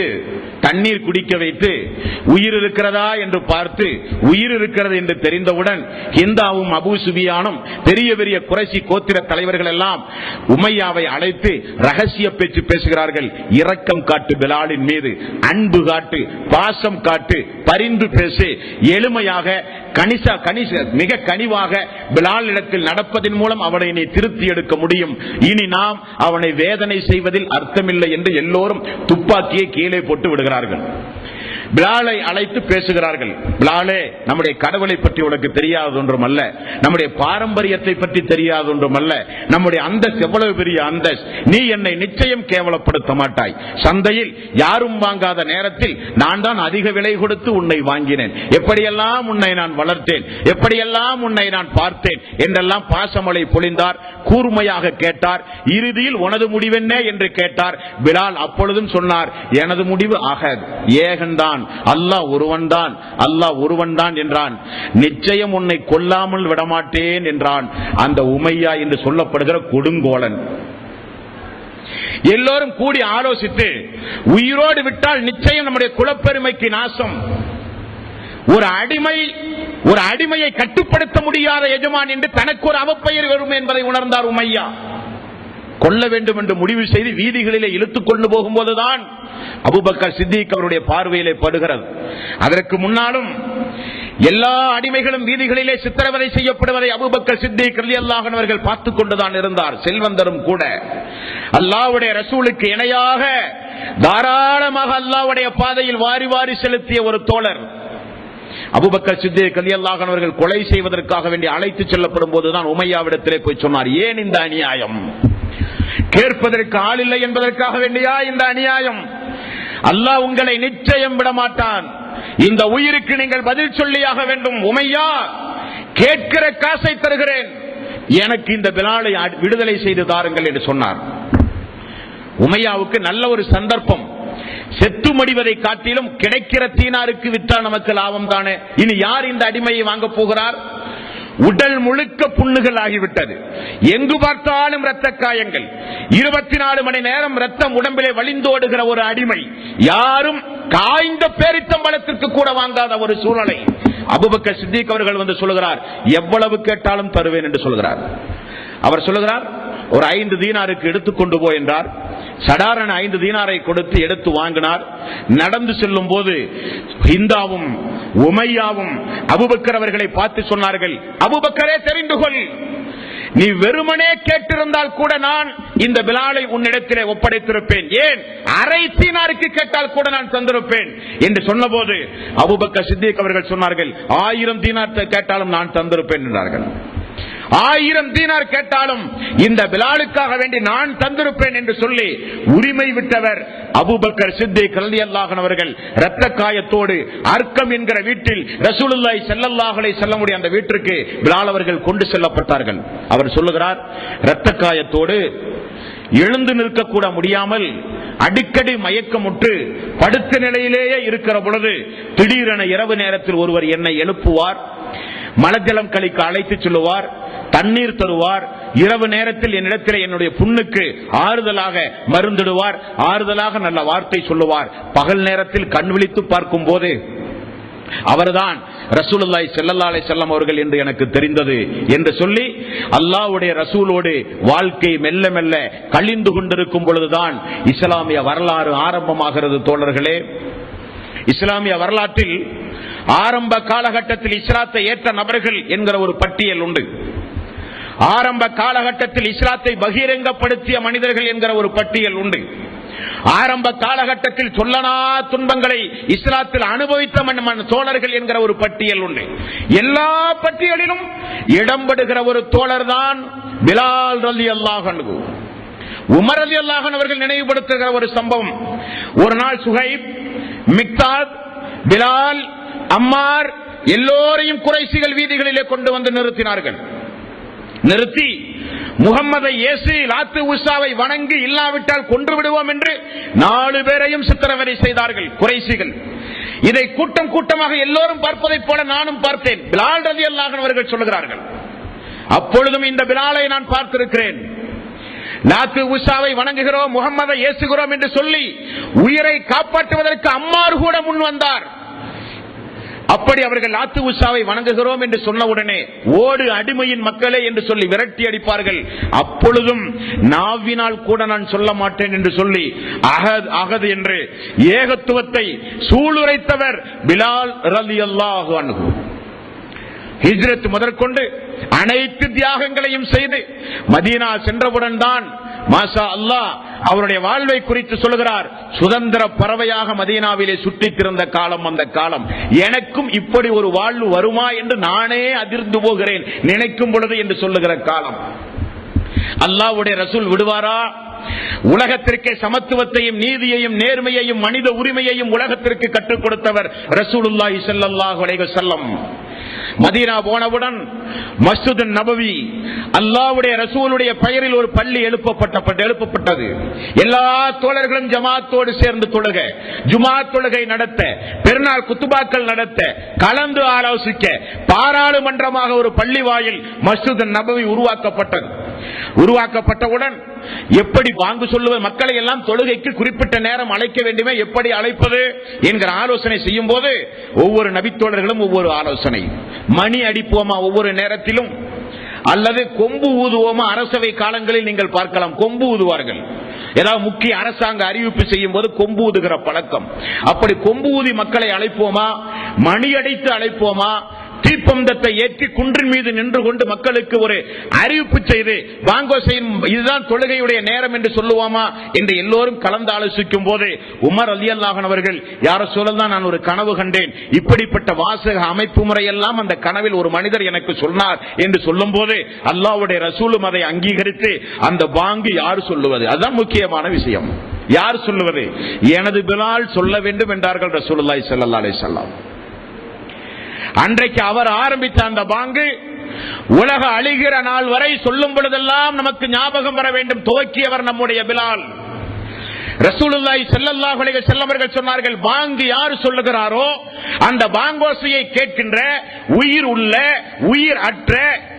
தண்ணீர் குடிக்க வைத்து உயிர் இருக்கிறதா என்று பார்த்து உயிர் இருக்கிறது என்று தெரிந்தவுடன் ஹிந்தாவும் அபூ சுபியானும் பெரிய பெரிய குறைசி கோத்திர தலைவர்கள் எல்லாம் உமையாவை அழைத்து ரகசிய பேச்சு பேசுகிறார்கள். இரக்கம் காட்டு பிலாலின் மீது, அன்பு காட்டு, பாசம் காட்டு, பரிந்து பேசு, எளிமையாக மிக கனிவாக பிலால் இடத்தில் நடப்பதன் மூலம் அவனை நீ திருத்தி எடுக்க முடியும். இனி நாம் அவனை வேதனை செய்வதில் அர்த்தமில்லை என்று எல்லோரும் துப்பாக்கியை கீழே போட்டு விடுகிறார்கள். பிலாலை அழைத்து பேசுகிறார்கள். பிலாலே, நம்முடைய கடவுளை பற்றி உனக்கு தெரியாத ஒன்றும் அல்ல, நம்முடைய பாரம்பரியத்தை பற்றி தெரியாத ஒன்றும் அல்ல, நம்முடைய அந்தஸ்து எவ்வளவு பெரிய அந்தஸ்து, நீ என்னை நிச்சயம் கேவலப்படுத்த மாட்டாய். சந்தையில் யாரும் வாங்காத நேரத்தில் நான் தான் அதிக விலை கொடுத்து உன்னை வாங்கினேன். எப்படியெல்லாம் உன்னை நான் வளர்த்தேன், எப்படியெல்லாம் உன்னை நான் பார்த்தேன் என்றெல்லாம் பாசமலை பொழிந்தார். கூர்மையாக கேட்டார். இறுதியில் உனது முடிவென்ன என்று கேட்டார். பிலால் அப்பொழுதும் சொன்னார், எனது முடிவு அகத், ஏகன்தான், அல்லாஹ் ஒருவன் தான், அல்லாஹ் ஒருவன் தான் என்றான். நிச்சயம் உன்னை கொல்லாமல் விடமாட்டேன் என்றான். அந்த உமையா என்று சொல்லப்படுகிற கொடுங்கோலன். எல்லோரும் கூடி ஆலோசித்து உயிரோடு விட்டால் நிச்சயம் நம்முடைய குலப்பெருமைக்கு நாசம். ஒரு அடிமையை கட்டுப்படுத்த முடியாத எஜமான் என்று தனக்கு ஒரு அவப்பெயர் வரும் என்பதை உணர்ந்தார் உமையா. கொல்ல வேண்டும் என்று முடிவு செய்து வீதிகளிலே இழுத்துக் கொண்டு போகும்போதுதான் அபூபக்கர் சித்திக் அவருடைய பார்வையிலே படுகிறது. அதற்கு முன்னாலும் எல்லா அடிமைகளும் வீதிகளிலே சித்திரவதை செய்யப்படுவதை அபூபக்கர் சித்திக் ரலியல்லாஹு அன்ஹு அவர்கள் பார்த்துக் கொண்டுதான் இருந்தார். செல்வந்தரும் கூட அல்லாஹ்வுடைய ரசூலுக்கு இணையாக தாராளமாக அல்லாஹ்வுடைய பாதையில் வாரி வாரி செலுத்திய ஒரு தோழர். அபூபக்கர் சித்திக் ரலியல்லாஹு அன்ஹு அவர்கள் கொலை செய்வதற்காக வேண்டி அழைத்து செல்லப்படும் போதுதான் உமையாவிடத்திலே போய் சொன்னார், ஏன் இந்த அநியாயம்? கேட்பதற்கு ஆள் இல்லை என்பதற்காக வேண்டியா இந்த அநியாயம்? அல்லாஹ் உங்களை நிச்சயம் விட மாட்டான். இந்த உயிருக்கு நீங்கள் பதில் சொல்லியாக வேண்டும். உமையா, கேட்கிற காசை தருகிறேன், எனக்கு இந்த பிலாலை விடுதலை செய்து தாருங்கள் என்று சொன்னார். உமையாவுக்கு நல்ல ஒரு சந்தர்ப்பம். செத்து மடிவதை காட்டிலும் கிடைக்கிற தீனாருக்கு விற்றால் நமக்கு லாபம் தானே. இனி யார் இந்த அடிமையை வாங்க போகிறார்? உடல் முழுக்க புண்ணுகள் ஆகிவிட்டது, எங்கு பார்த்தாலும் இரத்த காயங்கள், 24 மணி நேரம் ரத்தம் உடம்பிலே வழிந்தோடுகிற ஒரு அடிமை, யாரும் காய்ந்த பேரித்தம்பழத்திற்கு கூட வாங்காத ஒரு சூழ்நிலை. அபூபக்கர் சித்திக் அவர்கள் வந்து சொல்கிறார், எவ்வளவு கேட்டாலும் தருவேன் என்று சொல்கிறார். அவர் சொல்லுகிறார், ஒரு 5 தீனாருக்கு எடுத்துக்கொண்டு போ என்றார். சடாரன் 5 தீனாரை கொடுத்து எடுத்து வாங்கினார். நடந்து செல்லும் போது ஹிந்தாவும் உமையாவும் அபூபக்கர் அவர்களை பார்த்து சொன்னார்கள், அபூபக்கரே தெரிந்து கொள், நீ வெறுமனே கேட்டிருந்தால் கூட நான் இந்த பிலாலை உன்னிடத்திலே ஒப்படைத்திருப்பேன், ஏன் அரை தீனாருக்கு கேட்டால் கூட நான் தந்திருப்பேன் என்று சொன்னபோது அபூபக்கர் சித்திக் அவர்கள் சொன்னார்கள், 1000 தீனார் கேட்டாலும் நான் தந்திருப்பேன் என்றார்கள். 1000 தீனார் கேட்டாலும் இந்த பிலாலுக்காக வேண்டி நான் தந்திருப்பேன் என்று சொல்லி உரிமை விட்டவர் அபூபக்கர் சித்திக் ரலியல்லாஹு அன்ஹு அவர்கள். இரத்த காயத்தோடு அர்க்கம் என்கிற வீட்டில் ரசூலுல்லாஹி ஸல்லல்லாஹு அலைஹி வஸல்லம் அந்த வீட்டிற்கு பிலால் அவர்கள் கொண்டு செல்லப்பட்டார்கள். அவர் சொல்லுகிறார், இரத்த காயத்தோடு எழுந்து நிற்க கூட முடியாமல் அடிக்கடி மயக்கமுற்று படுத்த நிலையிலேயே இருக்கிற பொழுது திடீரென இரவு நேரத்தில் ஒருவர் என்னை எழுப்புவார், மலஜலம் கழிக்க அழைத்து சொல்லுவார், தண்ணீர் தருவார், இரவு நேரத்தில் என்னிடத்தில் என்னுடைய புண்ணுக்கு ஆறுதலாக மருந்திடுவார், ஆறுதலாக நல்ல வார்த்தை சொல்லுவார். பகல் நேரத்தில் கண் விழித்து பார்க்கும் போது அவர்தான் ரசூலுல்லாஹி ஸல்லல்லாஹு அலைஹி வஸல்லம் அவர்கள் என்று எனக்கு தெரிந்தது என்று சொல்லி அல்லாஹ்வுடைய ரசூலோடு வாழ்க்கை மெல்ல மெல்ல கழிந்து கொண்டிருக்கும் பொழுதுதான் இஸ்லாமிய வரலாறு ஆரம்பமாகிறது. தோழர்களே, இஸ்லாமிய வரலாற்றில் ஆரம்ப காலகட்டத்தில் இஸ்லாத்தை ஏற்ற நபர்கள் என்கிற ஒரு பட்டியல் உண்டு. ஆரம்ப காலகட்டத்தில் இஸ்லாத்தை பகிரங்கப்படுத்திய மனிதர்கள் என்கிற ஒரு பட்டியல் உண்டு. ஆரம்ப காலகட்டத்தில் சொல்லனா துன்பங்களை இஸ்லாத்தில் அனுபவித்த தோழர்கள் என்கிற ஒரு பட்டியல் உண்டு. எல்லா பட்டியலிலும் இடம்பெறுகிற ஒரு தோழர் தான் பிலால் ரலியல்லாஹு அன்ஹு. உமர் ரலியல்லாஹு அன்ஹு அவர்கள் நினைவுபடுத்துகிற ஒரு சம்பவம், ஒரு நாள் சுஹைப், மிக்தாத், பிலால், அம்மார் எல்லோரையும் குறைசிகள் வீதிகளிலே கொண்டு வந்து நிறுத்தினார்கள். நிறுத்தி முகம்மதை இயேசு லாத்து உஸாவை வணங்கி இல்லாவிட்டால் கொன்று விடுவோம் என்று 4 பேரையும் சித்திரவதை செய்தார்கள் குறைசிகள். இதை கூட்டம் கூட்டமாக எல்லோரும் பார்ப்பதை போல நானும் பார்த்தேன். பிலால் ரலியல்லாஹு அன்ஹு அவர்கள் சொல்லுகிறார்கள், அப்பொழுதும் இந்த பிலாலை நான் பார்த்திருக்கிறேன். லாத்து உஸாவை வணங்குகிறோம், முகம்மதை ஏசுகிறோம் என்று சொல்லி உயிரை காப்பாற்றுவதற்கு அம்மார் கூட முன் வந்தார். அப்படி அவர்கள் லாத்து உஸாவை வணங்குகிறோம் என்று சொன்னவுடனே ஓடு அடிமையின் மக்களே என்று சொல்லி விரட்டி அடிப்பார்கள். அப்பொழுதும் நாவினால் கூட நான் சொல்ல மாட்டேன் என்று சொல்லி அஹத் அஹத் என்று ஏகத்துவத்தை சூளுரைத்தவர் பிலால் ரலியல்லாஹு அன்ஹு. ஹிஜ்ரத் முதற்கொண்டு அனைத்து தியாகங்களையும் செய்து மதீனா சென்றவுடன் தான் மாஷா அல்லாஹ் அவருடைய வாழ்வை குறித்து சொல்லுகிறார், சுதந்திர பறவையாக மதீனாவிலே சுற்றித் திரிந்த காலம் அந்த காலம். எனக்கும் இப்படி ஒரு வாழ்வு வருமா என்று நானே அதிர்ந்து போகிறேன் நினைக்கும் பொழுது என்று சொல்லுகிற காலம். அல்லாஹ்வுடைய ரசூல் விடுவாரா? உலகத்திற்கே சமத்துவத்தையும் நீதியையும் நேர்மையையும் மனித உரிமையையும் உலகத்திற்கு கற்றுக் கொடுத்தவர் ரசூலுல்லாஹி ஸல்லல்லாஹு அலைஹி வஸல்லம். மதீனா போனவுடன் மஸ்ஜித் நபவி அல்லாஹ்வுடைய ரசூலுடைய பெயரில் ஒரு பள்ளி எழுப்பப்பட்டது. எல்லா தோழர்களும் ஜமாத்தோடு சேர்ந்து தொழுக, ஜுமாத் தொழுகை நடத்த, பெருநாள் குத்துபாக்கள் நடத்த, கலந்து ஆலோசிக்க பாராளுமன்றமாக ஒரு பள்ளி வாயில் மஸ்ஜித் நபவி உருவாக்கப்பட்டது. உருவாக்கப்பட்டவுடன் எப்படி வாங்கு சொல்லுவது, மக்களை எல்லாம் தொழுகைக்கு குறிப்பிட்ட நேரம் அழைக்க வேண்டுமே, எப்படி அழைப்பது என்கிற ஆலோசனை செய்யும் போது ஒவ்வொரு நபித்தோழர்களும் ஒவ்வொரு ஆலோசனை. மணி அடிப்போமா ஒவ்வொரு நேரத்திலும், அல்லது கொம்பு ஊதுவோமா? அரசவை காலங்களில் நீங்கள் பார்க்கலாம், கொம்பு ஊதுவார்கள். ஏதாவது முக்கிய அரசாங்க அறிவிப்பு செய்யும் போது கொம்பு ஊதுகிற பழக்கம். அப்படி கொம்பு ஊதி மக்களை அழைப்போமா, மணி அடித்து அழைப்போமா, தீப்பந்தத்தை ஏற்றி குன்றின் மீது நின்று கொண்டு மக்களுக்கு ஒரு அறிவிப்பு செய்து வாங்கோ செய்யும், இதுதான் தொழுகையுடைய நேரம் என்று சொல்லுவாமா என்று எல்லோரும் கலந்து ஆலோசிக்கும் போது உமர் ரலியல்லாஹு அன்ஹு அவர்கள், யார சொல்லலாம், நான் ஒரு கனவு கண்டேன், இப்படிப்பட்ட வாசக அமைப்பு முறையெல்லாம் அந்த கனவில் ஒரு மனிதர் எனக்கு சொன்னார் என்று சொல்லும் போது அல்லாஹ்வுடைய ரசூலும் அதை அங்கீகரித்து அந்த பாங்கு யார் சொல்லுவது, அதுதான் முக்கியமான விஷயம். யார் சொல்லுவது? எனது பிலால் சொல்ல வேண்டும் என்றார்கள் ரசூலுல்லாஹி ஸல்லல்லாஹு அலைஹி வஸல்லம். அன்றைக்கு அவர் ஆரம்பித்த அந்த பாங்கு உலக அழிகிற நாள் வரை சொல்லும் பொழுதெல்லாம் நமக்கு ஞாபகம் வர வேண்டும். துவக்கியவர் நம்முடைய பிலால். ரசூலுல்லாஹி ஸல்லல்லாஹு அலைஹி வஸல்லம் அவர்கள் சொன்னார்கள், பாங்கு யார் சொல்லுகிறாரோ அந்த பாங்கோசையை கேட்கின்ற உயிர் உள்ள உயிர் அற்ற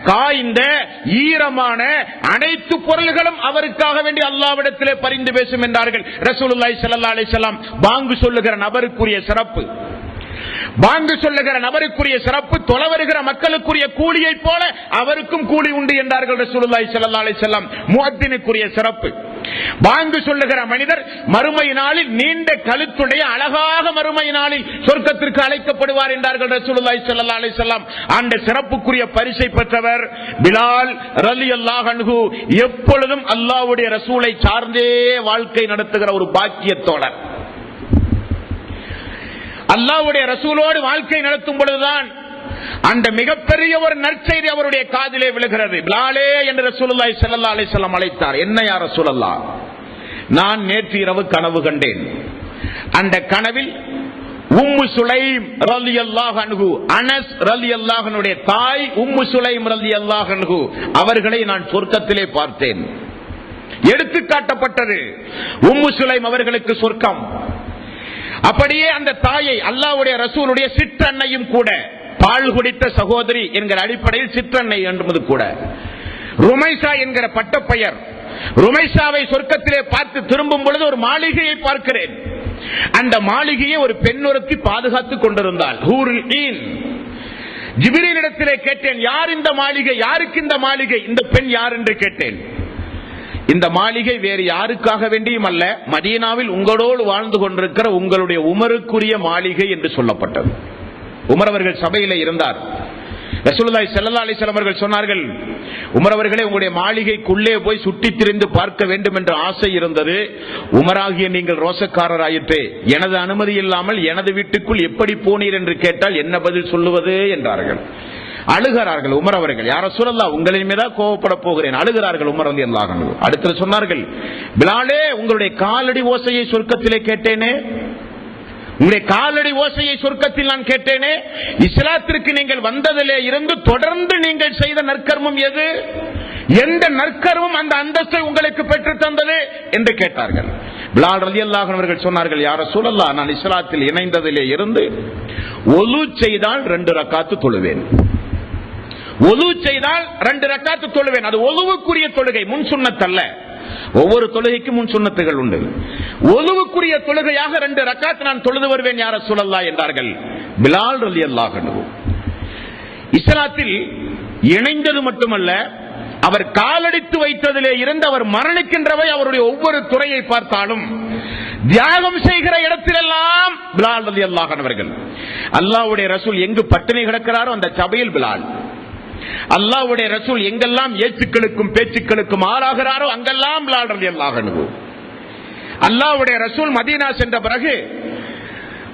காய்ந்த ஈரமான அனைத்து பொருள்களும் அவருக்காக வேண்டி அல்லாஹ்விடத்திலே பரிந்து பேசும் என்றார்கள் ரசூலுல்லாஹி ஸல்லல்லாஹு அலைஹி வஸல்லம். பாங்கு சொல்லுகிற நபருக்குரிய சிறப்பு, பாங்கு சொல்லுகிற நபருக்குரிய சிறப்பு தொலைவருகிற மக்களுக்குரிய கூலியை போல அவருக்கும் கூலி உண்டு என்றார்கள் ரசூலுல்லாஹி ஸல்லல்லாஹு அலைஹி வஸல்லம். முஅத்தினுக்குரிய சிறப்பு, பாங்கு சொல்லுகிற மனிதர் மறுமை நாளில் நீண்ட கழுத்துடைய அழகாக மறுமை நாளில் சொர்க்கத்திற்கு அழைக்கப்படுவார் என்றார்கள் ரசூலுல்லாஹி ஸல்லல்லாஹு அலைஹி வஸல்லம். அந்த சிறப்புக்குரிய பரிசை பெற்றவர் பிலால் ரலியல்லாஹு அன்ஹு. எப்பொழுதும் அல்லாஹ்வுடைய ரசூலை சார்ந்தே வாழ்க்கை நடத்துகிற ஒரு பாக்கியத்தோழர். அல்லாஹ்வுடைய ரசூலோடு வாழ்க்கை நடத்தும் பொழுதுதான் அந்த மிகப்பெரிய ஒரு நற்செய்தி அவருடைய காதிலே விழுகிறது. பிலாலே என்று ரசூலுல்லாஹி ஸல்லல்லாஹு அலைஹி வஸல்லம் அழைத்தார். என்ன யா ரசூலல்லாஹ், நான் நேற்று இரவு கனவு கண்டேன். அந்த கனவில் உம்மு சுலைம் ரலியல்லாஹு அன்ஹு, அனஸ் ரலியல்லாஹு அன்ஹுடைய தாய் உம்மு சுலைம் ரலியல்லாஹு அன்ஹு அவர்களை நான் சொர்க்கத்திலே பார்த்தேன். எடுத்து காட்டப்பட்டது உம்மு சுலைம் அவர்களுக்கு சொர்க்கம். அப்படியே அந்த தாயை அல்லாஹ்வுடைய ரசூலுடைய சிற்றன்னையும் கூட, பால் குடித்த சகோதரி என்கிற அடிப்படையில் சிற்றன்னை என்பது கூட, ருமைசா என்கிற பட்டப்பெயர். ருமைசாவை சொர்க்கத்திலே பார்த்து திரும்பும் பொழுது ஒரு மாளிகையை பார்க்கிறேன். அந்த மாளிகையை ஒரு பெண்ணொருத்தி பாதுகாத்துக் கொண்டிருந்தாள். ஹூருல் ஈன். ஜிப்ரீலிடத்திலே கேட்டேன், யார் இந்த மாளிகை, யாருக்கு இந்த மாளிகை, இந்த பெண் யார் என்று கேட்டேன். இந்த மாளிகை வேறு யாருக்காக வேண்டியும் அல்ல, மதீனாவில் உங்களோடு வாழ்ந்து கொண்டிருக்கிற உங்களுடைய உமருக்குரிய மாளிகை என்று சொல்லப்பட்டது. உமர் அவர்கள் சபையிலே இருந்தார். ரசூலுல்லாஹி ஸல்லல்லாஹு அலைஹி வஸல்லம் அவர்கள் சொன்னார்கள், உமர் அவர்களே, உங்களுடைய மாளிகைக்குள்ளே போய் சுற்றித் திரிந்து பார்க்க வேண்டும் என்ற ஆசை இருந்தது. உமராகிய நீங்கள் ரோசக்காரராயிற்றே, எனது அனுமதி இல்லாமல் எனது வீட்டுக்குள் எப்படி போனீர் என்று கேட்டால் என்ன பதில் சொல்லுவது என்றார்கள். அழுகிறார்கள் உமர் அவர்கள். யார ரசூலல்லாஹ், உங்களின் மீதா கோபப்பட போகிறேன். அழுகிறார்கள் உமர் ரலியல்லாஹு அன்ஹு. அடுத்து சொன்னார்கள், பிலாலே, உங்களுடைய காலடி ஓசையை சொர்க்கத்திலே கேட்டேனே, உங்களுடைய காலடி ஓசையை சொர்க்கத்தில் நான் கேட்டேனே, இஸ்லாத்திற்கு நீங்கள் வந்ததிலே இருந்து தொடர்ந்து நீங்கள் செய்த நற்கர்மம் எது, எந்த நற்கர்மம் அந்த அந்தஸ்தை உங்களுக்கு பெற்று தந்தது என்று கேட்டார்கள். பிலால் ரலியல்லாஹு அன்ஹு அவர்கள் சொன்னார்கள், யா ரசூலல்லாஹ், நான் இஸ்லாத்தில் இணைந்ததிலே இருந்து ஒலு செய்தால் 2 ரக்காத்து தொழுவேன். ஒலு செய்தால் 2 ரக்காத்து தொழுவேன். அது ஒலுவுக்குரிய தொழுகை, முன் சுன்னத் அல்ல. ஒவ்வொரு தொழுகைக்கும் முன் சுன்னத்துகள் உண்டு. ஒலுவுக்குரிய தொழுகையாக 2 ரக்காத் நான் தொழுது வருவேன் யா ரசூலல்லாஹ் என்றார்கள் பிலால் ரலியல்லாஹு அன்ஹு. இஸ்லாத்தில் இணைந்தது மட்டுமல்ல, அவர் காலடித்து வைத்ததிலே இருந்து அவர் மரணிக்கின்றவை அவருடைய ஒவ்வொரு துறையை பார்த்தாலும் தியாகம் செய்கிற இடத்திலெல்லாம் பிலால் ரலியல்லாஹு அன்ஹு அவர்கள். அல்லாஹ்வுடைய ரசூல் எங்கு பட்டினி கிடக்கிறாரோ அந்த சபையில் பிலால். அல்லாஹ்வுடைய ரசூல் எங்கெல்லாம் ஏச்சுக்களுக்கும் பேச்சுக்களுக்கும் ஆளாகிறாரோ அங்கெல்லாம் பிலால் ரலியல்லாஹு அன்ஹு. அல்லாஹ்வுடைய ரசூல் மதீனா சென்ற பிறகு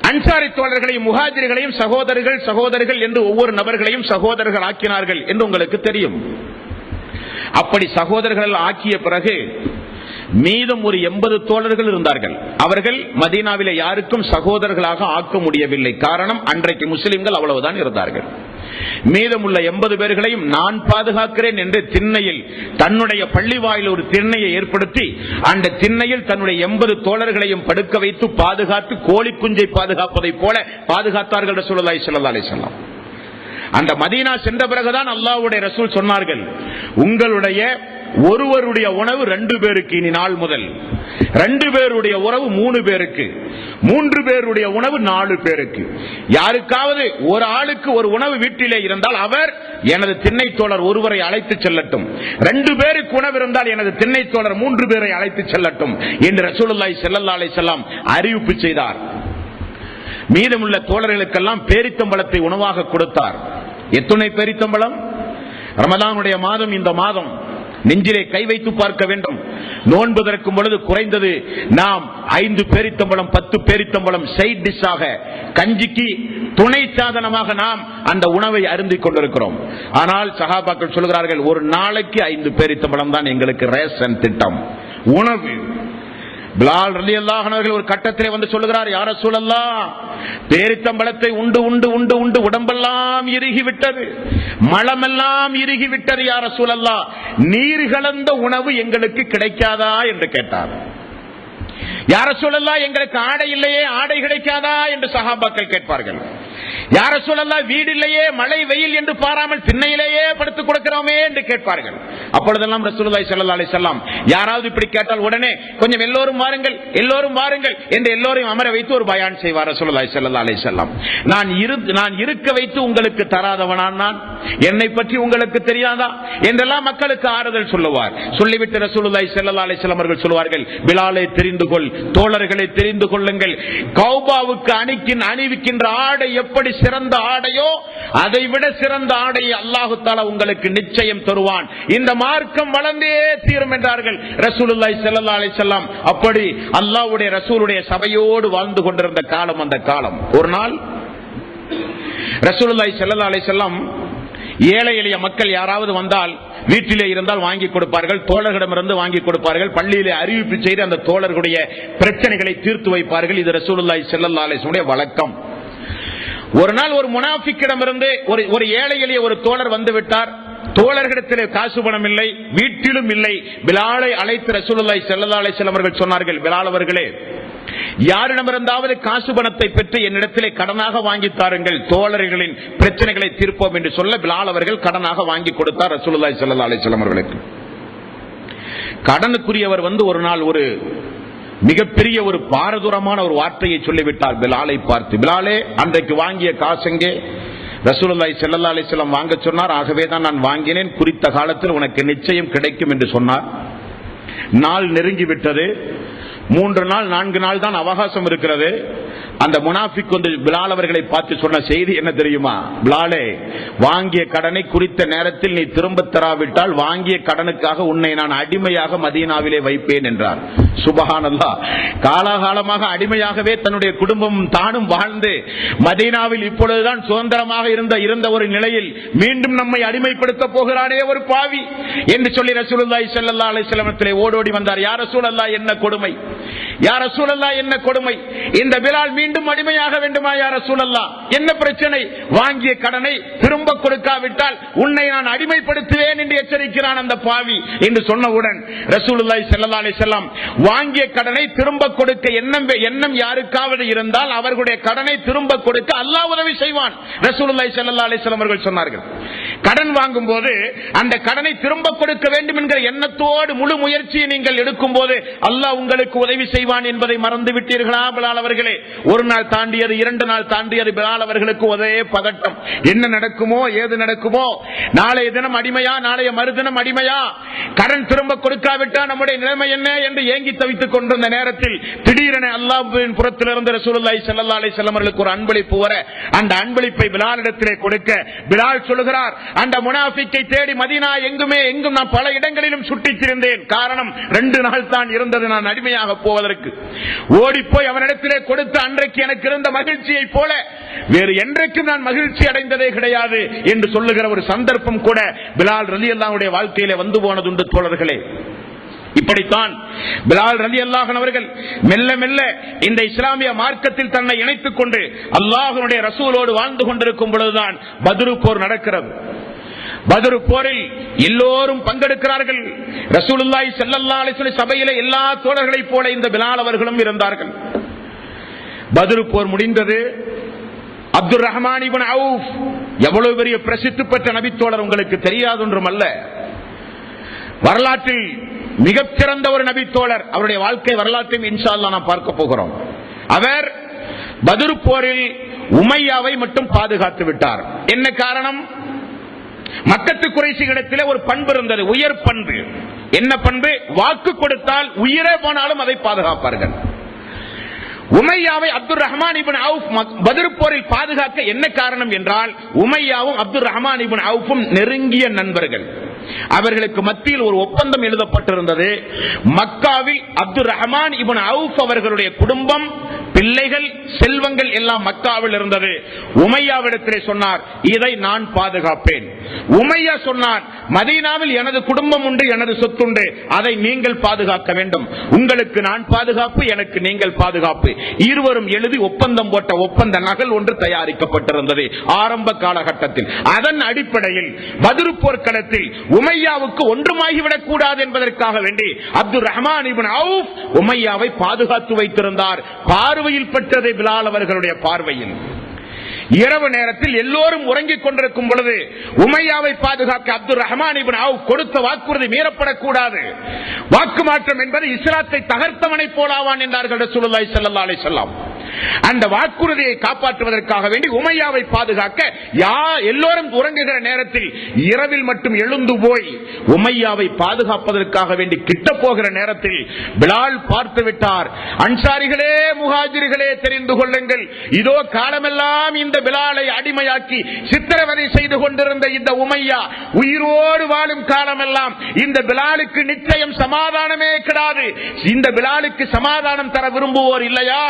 அன்சாரி தோழர்களையும் முஹாஜிர்களையும் சகோதரர்கள் என்று ஒவ்வொரு நபர்களையும் சகோதரர்கள் ஆக்கினார்கள் என்று உங்களுக்கு தெரியும். அப்படி சகோதரர்கள் ஆக்கிய பிறகு மீதம் ஒரு 80 தோழர்கள் இருந்தார்கள். அவர்கள் மதீனாவிலே யாருக்கும் சகோதரர்களாக ஆக்க முடியவில்லை. காரணம், அன்றைக்கு முஸ்லிம்கள் அவ்வளவுதான் இருந்தார்கள். மீதமுள்ள 80 பேர்களையும் நான் பாதுகாக்கிறேன் என்று திண்ணையில் தன்னுடைய பள்ளி வாயில் ஒரு திண்ணையை ஏற்படுத்தி அந்த திண்ணையில் தன்னுடைய 80 தோழர்களையும் படுக்க வைத்து பாதுகாத்து கோழி குஞ்சை பாதுகாப்பதை போல பாதுகாத்தார்கள் ரசூலுல்லாஹி ஸல்லல்லாஹு அலைஹி வஸல்லம். அந்த மதீனா சென்ற பிறகுதான் அல்லாஹ்வுடைய ரசூல் சொன்னார்கள், உங்களுடைய ஒருவருடைய உணவு 2 பேருக்கு, இனி நாள் முதல் 2 பேருடைய உணவு 3 பேருக்கு, 3 பேருடைய உணவு 4 பேருக்கு. யாருக்காவது ஒரு ஆளுக்கு ஒரு உணவு வீட்டிலே இருந்தால் அவர் எனது திண்ணை தோழர் ஒருவரை அழைத்து செல்லட்டும், 2 பேருக்கு உணவு இருந்தால் எனது திண்ணை தோழர் 3 பேரை அழைத்து செல்லட்டும் என்று ரசூலுல்லாஹி ஸல்லல்லாஹு அலைஹி வஸல்லம் அறிவிப்பு செய்தார். மீதமுள்ள தோழர்களுக்கெல்லாம் பேரித்தம்பழத்தை உணவாக கொடுத்தார். எத்துணை பேரித்தம்பளம்? ரமலானுடைய மாதம் இந்த மாதம் நெஞ்சிலே கை வைத்து பார்க்க வேண்டும். நோன்பு திறக்கும் பொழுது குறைந்தது நாம் 5 பேரித்தம்பளம் 10 பேரித்தம்பளம் சைட் டிஷ்ஷாக, கஞ்சிக்கு துணை சாதனமாக நாம் அந்த உணவை அருந்திக் கொண்டிருக்கிறோம். ஆனால் சஹாபாக்கள் சொல்கிறார்கள், ஒரு நாளைக்கு 5 பேரித்தம்பளம் தான் எங்களுக்கு ரேஷன் திட்டம், உணவு. பிலால் ரலியல்லாஹு அன்ஹு ஒரு கட்டத்திலே வந்து சொல்லுகிறார், யா ரசூலல்லாஹ், பேரித்தம்பளத்தை உண்டு உண்டு உண்டு உண்டு உடம்பெல்லாம் இறுகி விட்டது, மலமெல்லாம் இறுகி விட்டது, யா ரசூலல்லாஹ், நீர் கலந்த உணவு எங்களுக்கு கிடைக்காதா என்று கேட்டார். யா ரசூலல்லாஹ், எங்களுக்கு ஆடை இல்லையே, ஆடை கிடைக்காதா என்று சஹாபாக்கள் கேட்பார்கள். யா ரசூலல்லாஹ், வீடு இல்லையே, மழை வெயில் என்று பாராமல் திண்ணையிலேயே படுத்துக் கொடுக்கிறோமே என்று கேட்பார்கள். அப்பொழுதெல்லாம் ரசூலுல்லாஹி ஸல்லல்லாஹு அலைஹி வஸல்லம் யாராவது இப்படி கேட்டால் உடனே கொஞ்சம் எல்லோரும் வாருங்கள், எல்லோரும் வாருங்கள் என்று எல்லோரையும் அமர வைத்து ஒரு பயான் செய்வார் ரசூலுல்லாஹி ஸல்லல்லாஹு அலைஹி வஸல்லம். நான் இருக்க வைத்து உங்களுக்கு தராதவனான் நான், என்னை பற்றி உங்களுக்கு தெரியாதா என்றெல்லாம் மக்களுக்கு ஆறுதல் சொல்லுவார். சொல்லிவிட்டு ரசூலுல்லாஹி ஸல்லல்லாஹு அலைஹி வஸல்லம் அவர்கள் சொல்வார்கள், பிலாலை தெரிந்து கொள், தோழர்களை தெரிந்து கொள்ளுங்கள், கௌபாவுக்கு அணிவிக்கின்ற ஆடை எப்படி சிறந்த ஆடையோ அதை விட சிறந்த ஆடையை அல்லாஹு தஆலா உங்களுக்கு நிச்சயம் தருவான், இந்த மார்க்கம் வளர்ந்தே தீரும் என்றார்கள் ரசூலுல்லாஹி ஸல்லல்லாஹு அலைஹி வஸல்லம். அப்படி அல்லாஹ்வுடைய ரசூலுடைய சபையோடு வாழ்ந்து கொண்டிருந்த காலம் அந்த காலம். ஒரு நாள் ரசூலுல்லாஹி ஸல்லல்லாஹு அலைஹி வஸல்லம் ஏழை எளிய மக்கள் யாராவது வந்தால் வீட்டிலே இருந்தால் வாங்கி கொடுப்பார்கள், தோழர்களிடமிருந்து வாங்கி கொடுப்பார்கள், பள்ளியிலே அறிவிப்பு செய்து அந்த தோழர்களுடைய பிரச்சனைகளை தீர்த்து வைப்பார்கள். இது ரசூலுல்லாஹி ஸல்லல்லாஹு அலைஹி வஸல்லம் வழக்கம். ஒரு நாள் ஒரு முனாஃபிக்கிடமிருந்து ஒரு ஏழை எளிய ஒரு தோழர் வந்து விட்டார். தோழர்களிடத்திலே காசு பணம் இல்லை, வீட்டிலும் இல்லை. பிலாலை அழைத்து ரசூலுல்லாஹி ஸல்லல்லாஹு அலைஹி வஸல்லம் அவர்கள் சொன்னார்கள், பிலால் அவர்களே, யாரிடமிருந்தாவது காசு பணத்தை பெற்று என்னிடத்திலே கடனாக வாங்கி தாருங்கள், தோழர்களின் பிரச்சனைகளை தீர்ப்போம் என்று சொல்ல பிலால் அவர்கள் கடனாக வாங்கி கொடுத்தார் ரசூலுல்லாஹி ஸல்லல்லாஹு அலைஹி வஸல்லம் அவர்களுக்கு. கடனுக்குரியவர் வந்து ஒரு நாள் ஒரு மிகப்பெரிய ஒரு பாரதூரமான ஒரு வார்த்தையை சொல்லிவிட்டார் பிலாலை பார்த்து. பிலாலே, அன்றைக்கு வாங்கிய காசுங்கே? ரசூலுல்லாஹி ஸல்லல்லாஹு அலைஹி வஸல்லம் வாங்க சொன்னார், ஆகவே தான் நான் வாங்கினேன், குறித்த காலத்தில் உனக்கு நிச்சயம் கிடைக்கும் என்று சொன்னார். நாள் நெருங்கிவிட்டது, 3 நாள் 4 நாள் தான் அவகாசம் இருக்கிறது. அந்த முனாஃபிக் வந்து பிலால் அவர்களை பார்த்து சொன்ன செய்தி என்ன தெரியுமா? பிலாலே, வாங்கிய கடனை குறித்த நேரத்தில் நீ திரும்ப தராவிட்டால் வாங்கிய கடனுக்காக உன்னை நான் அடிமையாக மதீனாவிலே வைப்பேன் என்றார். சுபஹானல்லாஹ், காலாகாலமாக அடிமையாகவே தன்னுடைய குடும்பம் தானும் வாழ்ந்து மதீனாவில் இப்பொழுதுதான் சுதந்திரமாக இருந்த ஒரு நிலையில் மீண்டும் நம்மை அடிமைப்படுத்த போகிறானே ஒரு பாவி என்று சொல்லி ரசூலுல்லாஹி ஸல்லல்லாஹு அலைஹி வஸல்லம் ஓடோடி வந்தார். யா ரசூலல்லாஹ், என்ன கொடுமை, யா ரசூலல்லாஹ், என்ன கொடுமை, இந்த பிலால் மீண்டும் அடிமையாக வேண்டுமா யா ரசூலல்லாஹ், என்ன பிரச்சனை, வாங்கிய கடனை திரும்ப கொடுக்காவிட்டால் உன்னை நான் அடிமைப்படுத்துவேன் என்று எச்சரிக்கிறான் அந்த பாவி என்று சொன்னவுடன் ரசூலுல்லாஹி ஸல்லல்லாஹு அலைஹி வஸல்லம் வாங்கிய கடனை திரும்ப கொடுக்க எண்ணம் யாருக்காவது இருந்தால் அவர்களுடைய கடனை திரும்ப கொடுக்க அல்லாஹ் உதவி செய்வான். ரசூலுல்லாஹி ஸல்லல்லாஹு அலைஹி வஸல்லம் அவர்கள் சொன்னார்கள், கடன் வாங்கும் போது அந்த கடனை திரும்ப கொடுக்க வேண்டும் என்கிற எண்ணத்தோடு முழு முயற்சியை நீங்கள் எடுக்கும் போது அல்லாஹ் உங்களுக்கு உதவி செய்வான் என்பதை மறந்து விட்டீர்களா பிலால் அவர்களே? ஒரு நாள் தாண்டியது, 2 நாள் தாண்டியது, பிலால் அவர்களுக்கு ஒரே பதட்டம். என்ன நடக்குமோ, ஏது நடக்குமோ, நாளைய தினம் அடிமையா, நாளைய மறுதினம் அடிமையா, கடன் திரும்ப கொடுக்காவிட்டா நம்முடைய நிலைமை என்ன என்று ஏங்கி தவித்துக் கொண்டிருந்த நேரத்தில் திடீரென அல்லாஹ்வின் புறத்திலிருந்து ரசூலுல்லாஹி ஸல்லல்லாஹு அலைஹி வஸல்லம் அவர்களுக்கு ஒரு அன்பளிப்பு வர, அந்த அன்பளிப்பை பிலாலிடத்திலே கொடுக்க, பிலால் சொல்லுகிறார், அந்த முனாஃபிக்கை தேடி மதீனா எங்கும் நான் பல இடங்களிலும் சுற்றித் திரிந்தேன். காரணம், 2 நாள் தான் இருந்தது நான் அடிமையாக போவதற்கு. ஓடிப்போய் அவனிடத்திலே கொடுத்த அன்றைக்கு எனக்கு இருந்த மகிழ்ச்சியை போல வேறு என்றைக்கும் நான் மகிழ்ச்சி அடைந்ததே கிடையாது என்று சொல்லுகிற ஒரு சந்தர்ப்பம் கூட பிலால் ரலியல்லாஹு அன்ஹுடைய வாழ்க்கையிலே வந்து போனதுண்டு தோழர்களே. இப்படித்தான் பிலால் ரலியல்லாஹு அன்ஹு அவர்கள் மெல்ல மெல்ல இந்த இஸ்லாமிய மார்க்கத்தில் தன்னை இணைத்துக் கொண்டு அல்லாஹ்வுடைய ரசூலோடு வாழ்ந்து கொண்டிருக்கும் பொழுதுதான் பத்ரு போர் நடக்கிறது. பத்ரு போரில் எல்லோரும் பங்கெடுக்கிறார்கள். ரசூலுல்லாஹி ஸல்லல்லாஹு அலைஹி வஸல்லம் சபையிலே எல்லா தோழர்களைப் போல இந்த பிலால் அவர்களும் இருந்தார்கள். பத்ரு போர் முடிந்தது. அப்துர் ரஹ்மான் இப்னு அவுஃப் எவ்வளவு பெரிய பிரசித்தி பெற்ற நபித்தோழர் உங்களுக்கு தெரியாது ஒன்றும் அல்ல. வரலாற்றில் மிகச்சிறந்த ஒரு நபித்தோழர். அவருடைய வாழ்க்கை வரலாற்றையும் இன்ஷா அல்லாஹ் நாம் பார்க்க போகிறோம். அவர் பத்ரு போரில் உமையாவை மட்டும் பாதுகாத்து விட்டார். என்ன காரணம்? மக்கத்து குறைஷிகளிடத்திலே ஒரு பண்பு இருந்தது, உயர் பண்பு. என்ன பண்பு? வாக்கு கொடுத்தால் உயிரே போனாலும் அதை பாதுகாப்பார்கள். உமையாவை அப்துல் ரஹ்மான் இப்னு அவுஃப் பத்ர் போரில் பாதுகாக்க என்ன காரணம் என்றால், உமையாவும் அப்துல் ரஹ்மான் இப்னு அவுஃபும் நெருங்கிய நண்பர்கள். அவர்களுக்கு மத்தியில் ஒரு ஒப்பந்தம் எழுதப்பட்டிருந்தது. மக்காவில் அப்துல் ரஹ்மான் இப்னு அவுஃப் அவர்களுடைய குடும்பம், பிள்ளைகள், செல்வங்கள் எல்லாம் மக்காவில் இருந்தது. உமையாவிடத்திலே சொன்னார், இதை நான் பாதுகாப்பேன். உமையா சொன்னார், மதீனாவில் எனது குடும்பம் உண்டு, எனது சொத்துண்டு, அதை நீங்கள் பாதுகாக்க வேண்டும். உங்களுக்கு நான் பாதுகாப்பு, எனக்கு நீங்கள் பாதுகாப்பு. இருவரும் எழுதி ஒப்பந்தம் போட்ட ஒப்பந்த நகல் ஒன்று தயாரிக்கப்பட்டிருந்தது ஆரம்ப காலகட்டத்தில். அதன் அடிப்படையில் பத்ர் போர்க்களத்தில் உமையாவுக்கு ஒன்றுமாகிவிடக் கூடாது என்பதற்காக வேண்டி அப்துல் ரஹ்மான் இப்னு அவுஃப் உமையாவை பாதுகாத்து வைத்திருந்தார். பார்வையில் பட்டது பிலால் அவர்களுடைய பார்வையில். இரவு நேரத்தில் எல்லோரும் உறங்கிக் கொண்டிருக்கும் பொழுது உமையாவை பாதுகாக்க அப்துல் ரஹ்மான் இப்னு அவுஃப் கொடுத்த வாக்குறுதி மீறப்படக்கூடாது. வாக்கு மாற்றம் என்பது இஸ்லாத்தை தகர்த்தவனை போலாவான் என்றார்கள் ரசூலுல்லாஹி ஸல்லல்லாஹு அலைஹி வஸல்லம். அந்த வாக்குறுதியை காப்பாற்றுவதற்காக வேண்டி உமையாவை பாதுகாக்க எல்லோரும் உறங்குகிற நேரத்தில் இரவில் மட்டும் எழுந்து போய் உமையாவை பாதுகாப்பதற்காக வேண்டி கிட்ட போகிற நேரத்தில் பிலால் பார்த்து விட்டார். அன்சாரிகளே, முஹாஜிர்களே, தெரிந்து கொள்ளுங்கள், இதோ காலமெல்லாம் இந்த பிலாலை அடிமையாக்கி சித்திரவதை செய்து கொண்டிருந்த இந்த உமையா உயிரோடு வாழும் காலமெல்லாம் இந்த பிலாலுக்கு நிச்சயம் சமாதானமே கிடையாது. இந்த பிலாலுக்கு சமாதானம் தர விரும்புவோர் இல்லையா,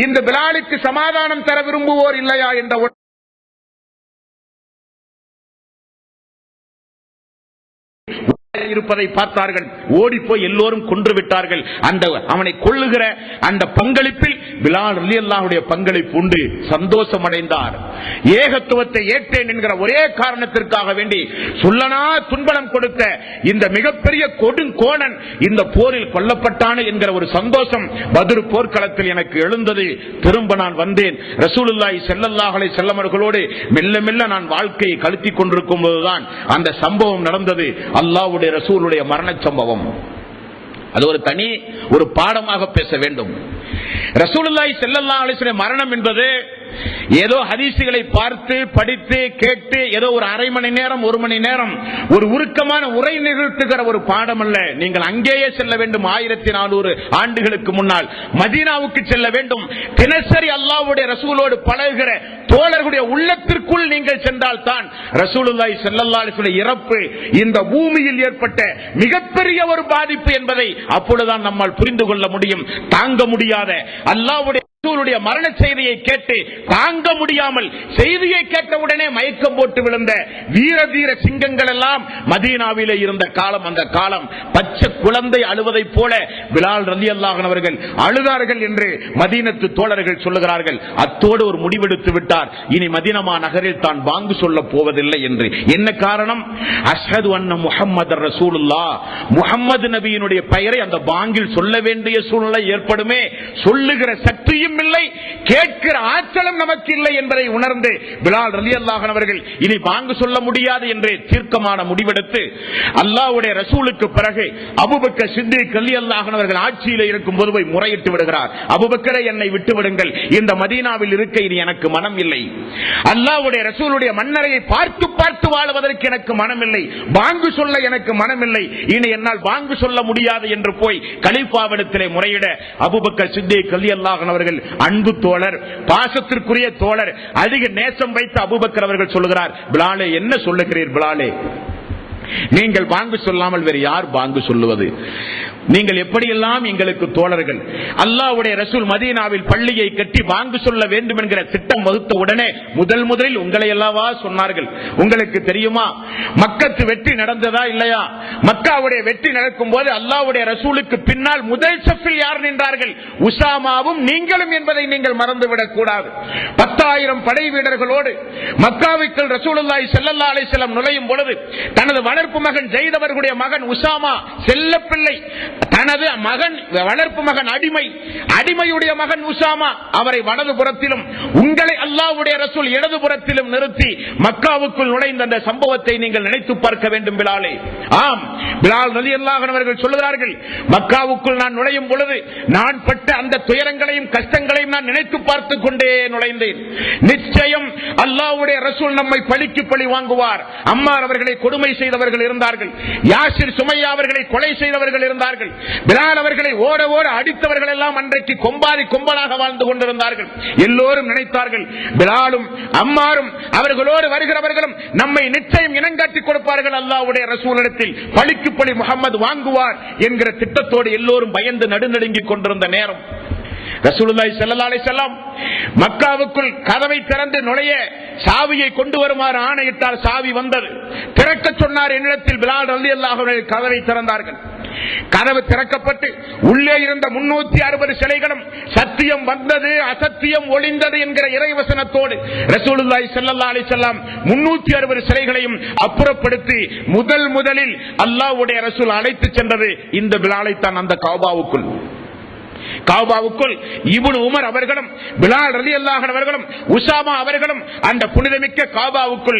இந்த பிலாலுக்கு சமாதானம் தர விரும்புவோர் இல்லையா என்ற இருப்பதை பார்த்தார்கள். ஓடி போய் எல்லோரும் கொன்று விட்டார்கள். அந்த அவனை கொல்லுகிற அந்த பங்களிப்பில் பிலால் ரலியல்லாஹுடைய பங்களிப்பு உண்டு. சந்தோஷம் அடைந்தார். ஏகத்துவத்தை ஏற்றேன் என்கிற ஒரே காரணத்திற்காக வேண்டி சொல்லனா துன்பம் கொடுத்த இந்த மிகப்பெரிய கொடுங்கோணன் இந்த போரில் கொல்லப்பட்டான் என்கிற ஒரு சந்தோஷம் பத்ர் போர்க்களத்தில் எனக்கு எழுந்தது. திரும்ப நான் வந்தேன். ரசூலுல்லாஹி ஸல்லல்லாஹு அலைஹி வஸல்லம் அவர்களோடு மெல்ல மெல்ல நான் வாழ்க்கையை கழித்துக் கொண்டிருக்கும் போதுதான் அந்த சம்பவம் நடந்தது. அல்லாஹ்வுடைய ரசூலுடைய மரண சம்பவம். அது ஒரு தனி ஒரு பாடமாக பேச வேண்டும். ரசூலுல்லாஹி ஸல்லல்லாஹு அலைஹி வஸல்லம் மரணம் என்பது ஏதோ ஹதீசுகளை பார்த்து படித்து கேட்டு ஏதோ ஒரு அரை மணி நேரம் ஒரு மணி நேரம் ஒரு உருக்கமான உரை நிகழ்த்துகிற ஒரு பாடம் அல்ல. நீங்கள் அங்கேயே செல்ல வேண்டும். 1400 ஆண்டுகளுக்கு முன்னால் மதீனாவுக்கு செல்ல வேண்டும். தினசரி அல்லாஹ்வுடைய ரசூலோடு பழகுகிற தோழர்களுடைய உள்ளத்திற்குள் நீங்கள் சென்றால் தான் ரசூலுல்லாஹி ஸல்லல்லாஹு அலைஹி வஸல்லம் இறப்பு இந்த பூமியில் ஏற்பட்ட மிகப்பெரிய ஒரு பாதிப்பு என்பதை அப்பொழுதுதான் நம்மால் புரிந்து கொள்ள முடியும். தாங்க முடியாத அல்லாஹ்வுடைய மரண செய்தியை கேட்டு தாங்க முடியாமல் செய்தியை கேட்டவுடனே மயக்கம் போட்டு விழுந்த வீர தீர சிங்கங்கள் எல்லாம் மதீனாவிலே இருந்த காலம். அந்த காலம் பச்சை குழந்தை அழுவதை போல பிலால் ரலியல்லாஹு அன்ஹு அவர்கள் அழுதார்கள் என்று மதீனத்து தோழர்கள் சொல்லுகிறார்கள். அத்தோடு ஒரு முடிவெடுத்து விட்டார், இனி மதீனா நகரில் தான் பாங்கு சொல்ல போவதில்லை என்று. என்ன காரணம்? அஷ்ஹது அன்ன முஹம்மது ரசூலுல்லாஹ், முஹம்மது நபியினுடைய பெயரை அந்த பாங்கில் சொல்ல வேண்டிய சூழ்நிலை ஏற்படுமே, சொல்லுகிற சக்தியும் இல்லை, கேட்கிற ஆற்றலும் நமக்கு இல்லை என்பதை உணர்ந்து பிலால் ரலியல்லாஹு அன்ஹு அவர்கள் இனி பாங்கு சொல்ல முடியாது என்று தீர்க்கமான முடிவெடுத்து அல்லாஹ்வுடைய ரசூலுக்கு பிறகு அபூபக்கர் சித்திக் ரலியல்லாஹு அன்ஹு அவர்கள் ஆட்சியில் இருக்கும் போது போய் முறையிட்டு விடுகிறார். அபூபக்கரை என்னை விட்டு விடுங்கள், இந்த மதீனாவில் இருக்க இனி எனக்கு மனம் இல்லை. அல்லாஹ்வுடைய ரசூலுடைய மன்னரையை பார்த்து பார்த்து வாழ்வதற்கு எனக்கு மனம் இல்லை. பாங்கு சொல்ல எனக்கு மனம் இல்லை. இனி என்னால் பாங்கு சொல்ல முடியாது என்று போய் கலீஃபாவிடத்திலே முறையிட அபூபக்கர் சித்திக் ரலியல்லாஹு அன்ஹு அவர்கள் அன்பு தோழர், பாசத்திற்குரிய தோழர், அதிக நேசம் வைத்த அபூபக்கர் அவர்கள் சொல்லுகிறார், பிலாலே என்ன சொல்லுகிறீர்? பிலாலே, நீங்கள் பாங்கு சொல்லாமல் வேறு யார் பாங்கு சொல்லுவது? நீங்கள் எப்படியெல்லாம் எங்களுக்கு தோழர்கள். அல்லாஹ்வுடைய ரசூல் மதீனாவில் பள்ளியை கட்டி பாங்கு சொல்ல வேண்டும் என்கிற திட்டம் வகுத்த உடனே முதலில் உங்களை அல்லவா சொன்னார்கள். உங்களுக்கு தெரியுமா மக்கத்து வெற்றி நடந்ததா இல்லையா? மக்காவுடைய வெற்றி நடக்கும் போது அல்லாஹ்வுடைய ரசூலுக்கு பின்னால் முதல் சஃபில் யார் நின்றார்கள்? உசாமாவும் நீங்களும் என்பதை நீங்கள் மறந்துவிடக் கூடாது. 10,000 படை வீரர்களோடு மக்காவுக்குள் ரசூலுல்லாஹி ஸல்லல்லாஹு அலைஹி வஸல்லம் நுழையும் பொழுது தனது வளர்ப்பு மகன் ஜெயித் அவர்களுடைய மகன் உசாமா செல்ல பிள்ளை, தனது மகன் வளர்ப்பு மகன் அடிமையுடைய மகன் உசாமா, அவரை வலது புறத்திலும் உங்களை அல்லாஹ்வுடைய ரசூல் இடது புறத்திலும் நிறுத்தி மக்காவுக்குள் நுழைந்த அந்த சம்பவத்தை நீங்கள் நினைத்து பார்க்க வேண்டும் பிலாலே. ஆம், பிலால் ரலியல்லாஹு அன்ஹு அவர்கள் சொல்லுகிறார்கள், மக்காவுக்குள் நான் நுழையும் பொழுது நான் பட்ட அந்த துயரங்களையும் கஷ்டங்களையும் நான் நினைத்து பார்த்துக் கொண்டே நுழைந்தேன். நிச்சயம் அல்லாஹ்வுடைய ரசூல் நம்மை பழிக்கு பழி வாங்குவார். அம்மார் அவர்களை கொடுமை செய்தவர்கள் இருந்தார்கள், யாசிர் சுமையா அவர்களை கொலை செய்தவர்கள் இருந்தார்கள், பிலால் அவர்களை ஓட ஓட அடித்தவர்கள் எல்லாம் அன்றைக்கு கொம்பாதி கொம்பலாக வாழ்ந்து கொண்டிருந்தார்கள். எல்லோரும் நினைத்தார்கள் பிலாலும் அம்மாரும் அவர்களோடு வருகிறவர்களும் நம்மை நிச்சயம் இனங்காட்டிக் கொடுப்பார்கள், அல்லாஹ்வுடைய ரசூலிடத்தில் பழிக்கு பழி முஹம்மது வாங்குவார் என்கிற திட்டத்தோடு எல்லோரும் பயந்து நடுநடுங்கிக் கொண்டிருந்த நேரம் ரசூலுல்லாஹி ஸல்லல்லாஹு அலைஹி வஸல்லம் மக்காவுக்குள் கதவை திறந்து நுழைய சாவியை கொண்டு வருமாறு ஆணையிட்டார். சாவி வந்தது. திறக்க சொன்னார் என்னிடத்தில். பிலால் ரலியல்லாஹு அன்ஹு கதவை திறந்தார்கள். கதவு திறக்கப்பட்டு உள்ளே இருந்த 360 சிலைகளும் சத்தியம் வந்தது அசத்தியம் ஒளிந்தது என்கிற இறைவசனத்தோடு ரசூலுல்லாஹி ஸல்லல்லாஹு அலைஹி வஸல்லம் 360 சிலைகளையும் அப்புறப்படுத்தி முதலில் அல்லாஹ்வுடைய ரசூல் அழைத்து சென்றது இந்த பிலாலை தான். அந்த காபாவுக்குள் இப்னு உமர் அவர்களும் பிலால் ரலியல்லாஹு அன்ஹு அவர்களும் உசாமா அவர்களும் அந்த புனிதமிக்க காபாவுக்குள்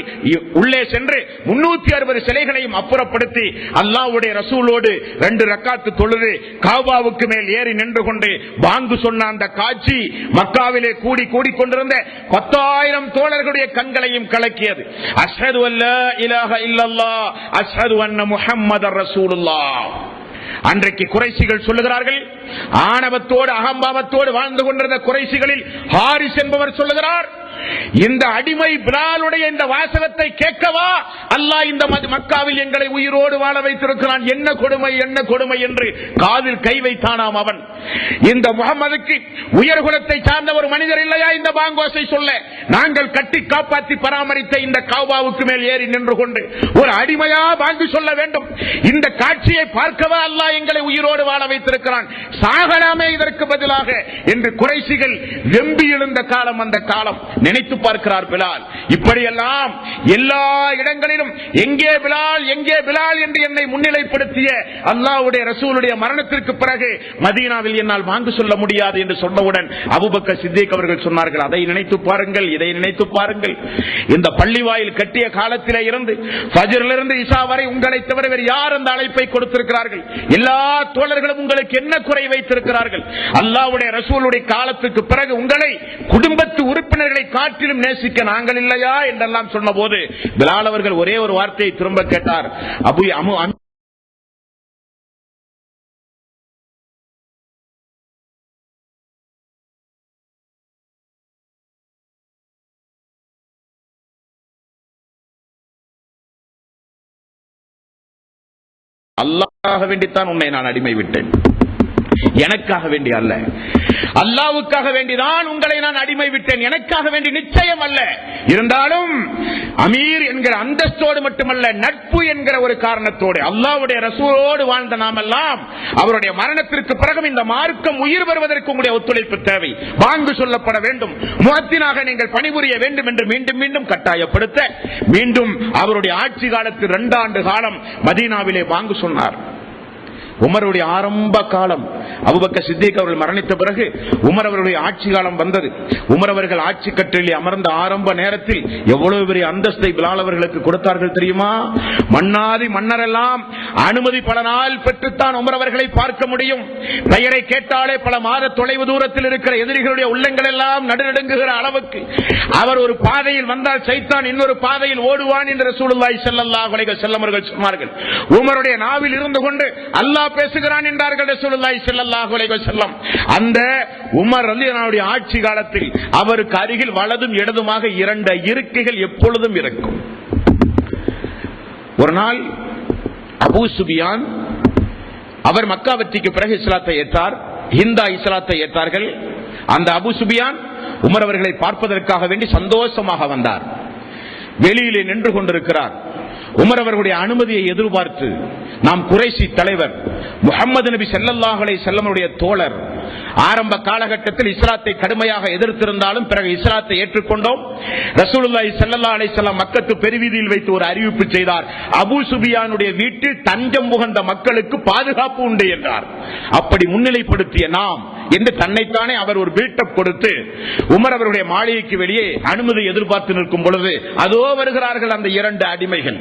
உள்ளே சென்று 360 சிலைகளையும் அப்புறப்படுத்தி அல்லாஹ்வுடைய ரசூலோடு 2 ரக்காத்து தொழுது காபாவுக்கு மேல் ஏறி நின்று கொண்டு பாங்கு சொன்ன அந்த காட்சி மக்காவிலே கூடிக்கொண்டிருந்த 10,000 தோழர்களுடைய கண்களையும் கலக்கியது. அஷ்ஹது அல்லா இலாஹ இல்லல்லாஹ் அஷ்ஹது அன்ன முஹம்மதர் ரசூலுல்லாஹ். அன்றைக்கு குறைஷிகள் சொல்லுகிறார்கள், ஆணவத்தோடு அகம்பாவத்தோடு வாழ்ந்து கொண்டிருந்த குறைஷிகளில் ஹாரிஸ் என்பவர் சொல்லுகிறார், இந்த அடிமை பிலாலுடைய இந்த வாசகத்தை கேட்கவா அல்லாஹ் இந்த மக்காவில் எங்களை உயிரோடு வாழ வைத்திருக்கிறான், என்ன கொடுமை என்று காதில் கை வைத்தானாம் அவன். இந்த முகமதுக்கு உயர்குலத்தை சார்ந்த ஒரு மனிதர் இல்லையா இந்த பாங்கோசை சொல்ல? நாங்கள் கட்டி காப்பாற்றி பராமரித்த இந்த காபாவுக்கு மேல் ஏறி நின்று கொண்டு ஒரு அடிமையா பாங்கு சொல்ல வேண்டும்? இந்த காட்சியை பார்க்கவா அல்லாஹ் எங்களை உயிரோடு வாழ வைத்திருக்கிறான், சாகலாமே இதற்கு பதிலாக என்று குறைஷிகள் வெம்பி எழுந்த காலம் அந்த காலம். நினைத்து பார்க்கிறார் பிலால். இப்படியெல்லாம் எல்லா இடங்களிலும் எங்கே பிலால் என்று என்னை முன்னிலைப்படுத்திய அல்லாஹ்வுடைய ரசூலுடைய மரணத்திற்கு பிறகு மதீனாவில் என்னால் வாங்கு சொல்ல முடியாது என்று சொன்னவுடன் அபூபக்கர் சித்திக் அவர்கள் சொன்னார்கள், அதை நினைத்து பாருங்கள், இதை நினைத்து பாருங்கள். இந்த பள்ளிவாயில் கட்டிய காலத்திலே இருந்து ஃபஜ்ரிலிருந்து இஷா வரை உங்களை தவிர வேறு யார் அந்த அழைப்பை கொடுத்திருக்கிறார்கள்? எல்லா தோழர்களும் உங்களுக்கு என்ன குறை வைத்திருக்கிறார்கள்? அல்லாஹ்வுடைய ரசூலுடைய காலத்துக்கு பிறகு உங்களை குடும்பத்து உறுப்பினர்களை காற்றிலும் நேசிக்க நாங்கள் இல்லையா என்றெல்லாம் சொன்ன போது பிலால் அவர்கள் ஒரே ஒரு வார்த்தையை திரும்ப கேட்டார், அல்லாஹ்வுக்காக வேண்டித்தான் உன்னை நான் அடிமை விட்டேன், எனக்காக வேண்டி அல்ல. அல்லாஹ்வுக்காக வேண்டிதான் உங்களை நான் அடிமை விட்டேன், எனக்காக வேண்டி நிச்சயம் அல்ல. இருந்தாலும் அமீர் என்கிற அந்தஸ்தோடு மட்டுமல்ல, நட்பு என்கிற ஒரு காரணத்தோடு அல்லாஹ்வுடைய ரசூலோடு வாழ்ந்த நாமெல்லாம் அவருடைய மரணத்திற்கு பிறகும் இந்த மார்க்கம் உயிர் வருவதற்கு உங்களுடைய ஒத்துழைப்பு தேவை, பாங்கு சொல்லப்பட வேண்டும், முஅத்தினாக நீங்கள் பணிபுரிய வேண்டும் என்று மீண்டும் மீண்டும் கட்டாயப்படுத்த மீண்டும் அவருடைய ஆட்சி காலத்தில் 2 ஆண்டு காலம் மதீனாவிலே பாங்கு சொன்னார். உமருடைய ஆரம்ப காலம் அபூபக்கர் சித்திக் அவர்கள் மரணித்த பிறகு உமர் அவருடைய ஆட்சி காலம் வந்தது. உமர் அவர்கள் ஆட்சி கட்டிலில் அமர்ந்த ஆரம்ப நேரத்தில் எவ்வளவு பெரிய அந்தஸ்தை பிலால் அவர்களுக்கு கொடுத்தார்கள் தெரியுமா? மன்னாதி மன்னரெல்லாம் அனுமதி பல நாள் பெற்றுத்தான் உமர் அவர்களை பார்க்க முடியும். பெயரை கேட்டாலே பல மாத தொலைவு தூரத்தில் இருக்கிற எதிரிகளுடைய உள்ளங்கள் எல்லாம் நடுநடுங்குகிற அளவுக்கு அவர் ஒரு பாதையில் வந்தால் சைத்தான் இன்னொரு பாதையில் ஓடுவான் என்று ரசூலுல்லாஹி ஸல்லல்லாஹு அலைஹி வஸல்லம் அவர்கள் சொன்னார்கள். உமருடைய நாவில் இருந்து கொண்டு அல்லாஹ் பேசுகிறான் என்றார்கள் ரசூலுல்லாஹி ஸல்லல்லாஹு அலைஹி வஸல்லம். அந்த உமர் ரலியல்லாஹு ஆட்சி காலத்தில் அவருக்கு அருகில் வலதும் இடதுமாக 2 இருக்கைகள் எப்பொழுதும் இருக்கும். ஒரு நாள் அபூ சுபியான் அவர் மக்கா வெற்றிக்கு பிறகு இஸ்லாத்தை ஏற்றார், ஹிந்தா இஸ்லாத்தை ஏற்றார்கள். அந்த அபூ சுபியான் உமர் அவர்களை பார்ப்பதற்காக வேண்டி சந்தோஷமாக வந்தார். வெளியிலே நின்று கொண்டிருக்கிறார். உமர் அவர்களுடைய அனுமதியை எதிர்பார்த்து நாம் குறைஷி தலைவர் முஹம்மது நபி ஸல்லல்லாஹு அலைஹி வஸல்லம் தோழர் ஆரம்ப காலகட்டத்தில் இஸ்லாத்தை கடுமையாக எதிர்த்திருந்தாலும் பிறகு இஸ்லாத்தை ஏற்றுக்கொண்டோம். ரசூலுல்லாஹி ஸல்லல்லாஹு அலைஹி வஸல்லம் மக்கத்து பெருவீதியில் வைத்து ஒரு அறிவிப்பு செய்தார், அபூ சுபியானுடைய வீட்டில் தஞ்சம் புகுந்த மக்களுக்கு பாதுகாப்பு உண்டு என்றார். அப்படி முன்னிலைப்படுத்திய நாம் என்று தன்னைத்தானே அவர் ஒரு பில்டப் கொடுத்து உமர் அவருடைய மாளிகைக்கு வெளியே அனுமதி எதிர்பார்த்து நிற்கும் பொழுது அதோ வருகிறார்கள் அந்த 2 அடிமைகள்.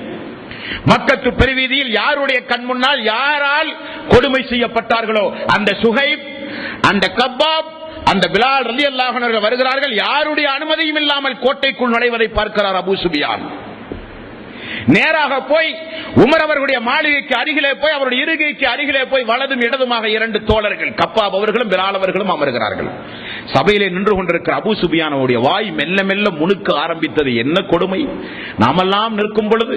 மக்கத்து பெருவீதியில் யாருடைய கண் முன்னால் யாரால் கொடுமை செய்யப்பட்டார்களோ அந்த சுஹைப், அந்த கப்பாப், அந்த பிலால் ரலியல்லாஹு அன்ஹு வருகிறார்கள். யாருடைய அனுமதியும் இல்லாமல் கோட்டைக்குள் நுழைவதை பார்க்கிறார் அபூ சுபியான். நேராக போய் உமர் அவர்களுடைய மாளிகைக்கு அருகிலே போய் அவருடைய இருகைக்கு அருகிலே போய் வலதும் இடதுமாக 2 தோழர்கள் கப்பாப் அவர்களும் பிலால் அவர்களும் அமர்கிறார்கள். சபையிலே நின்று கொண்டிருக்கிற அபூ சுஃபியானுடைய வாய் மெல்ல மெல்ல முணுக்க ஆரம்பித்தது. என்ன கொடுமை! நாமெல்லாம் நிற்கும் பொழுது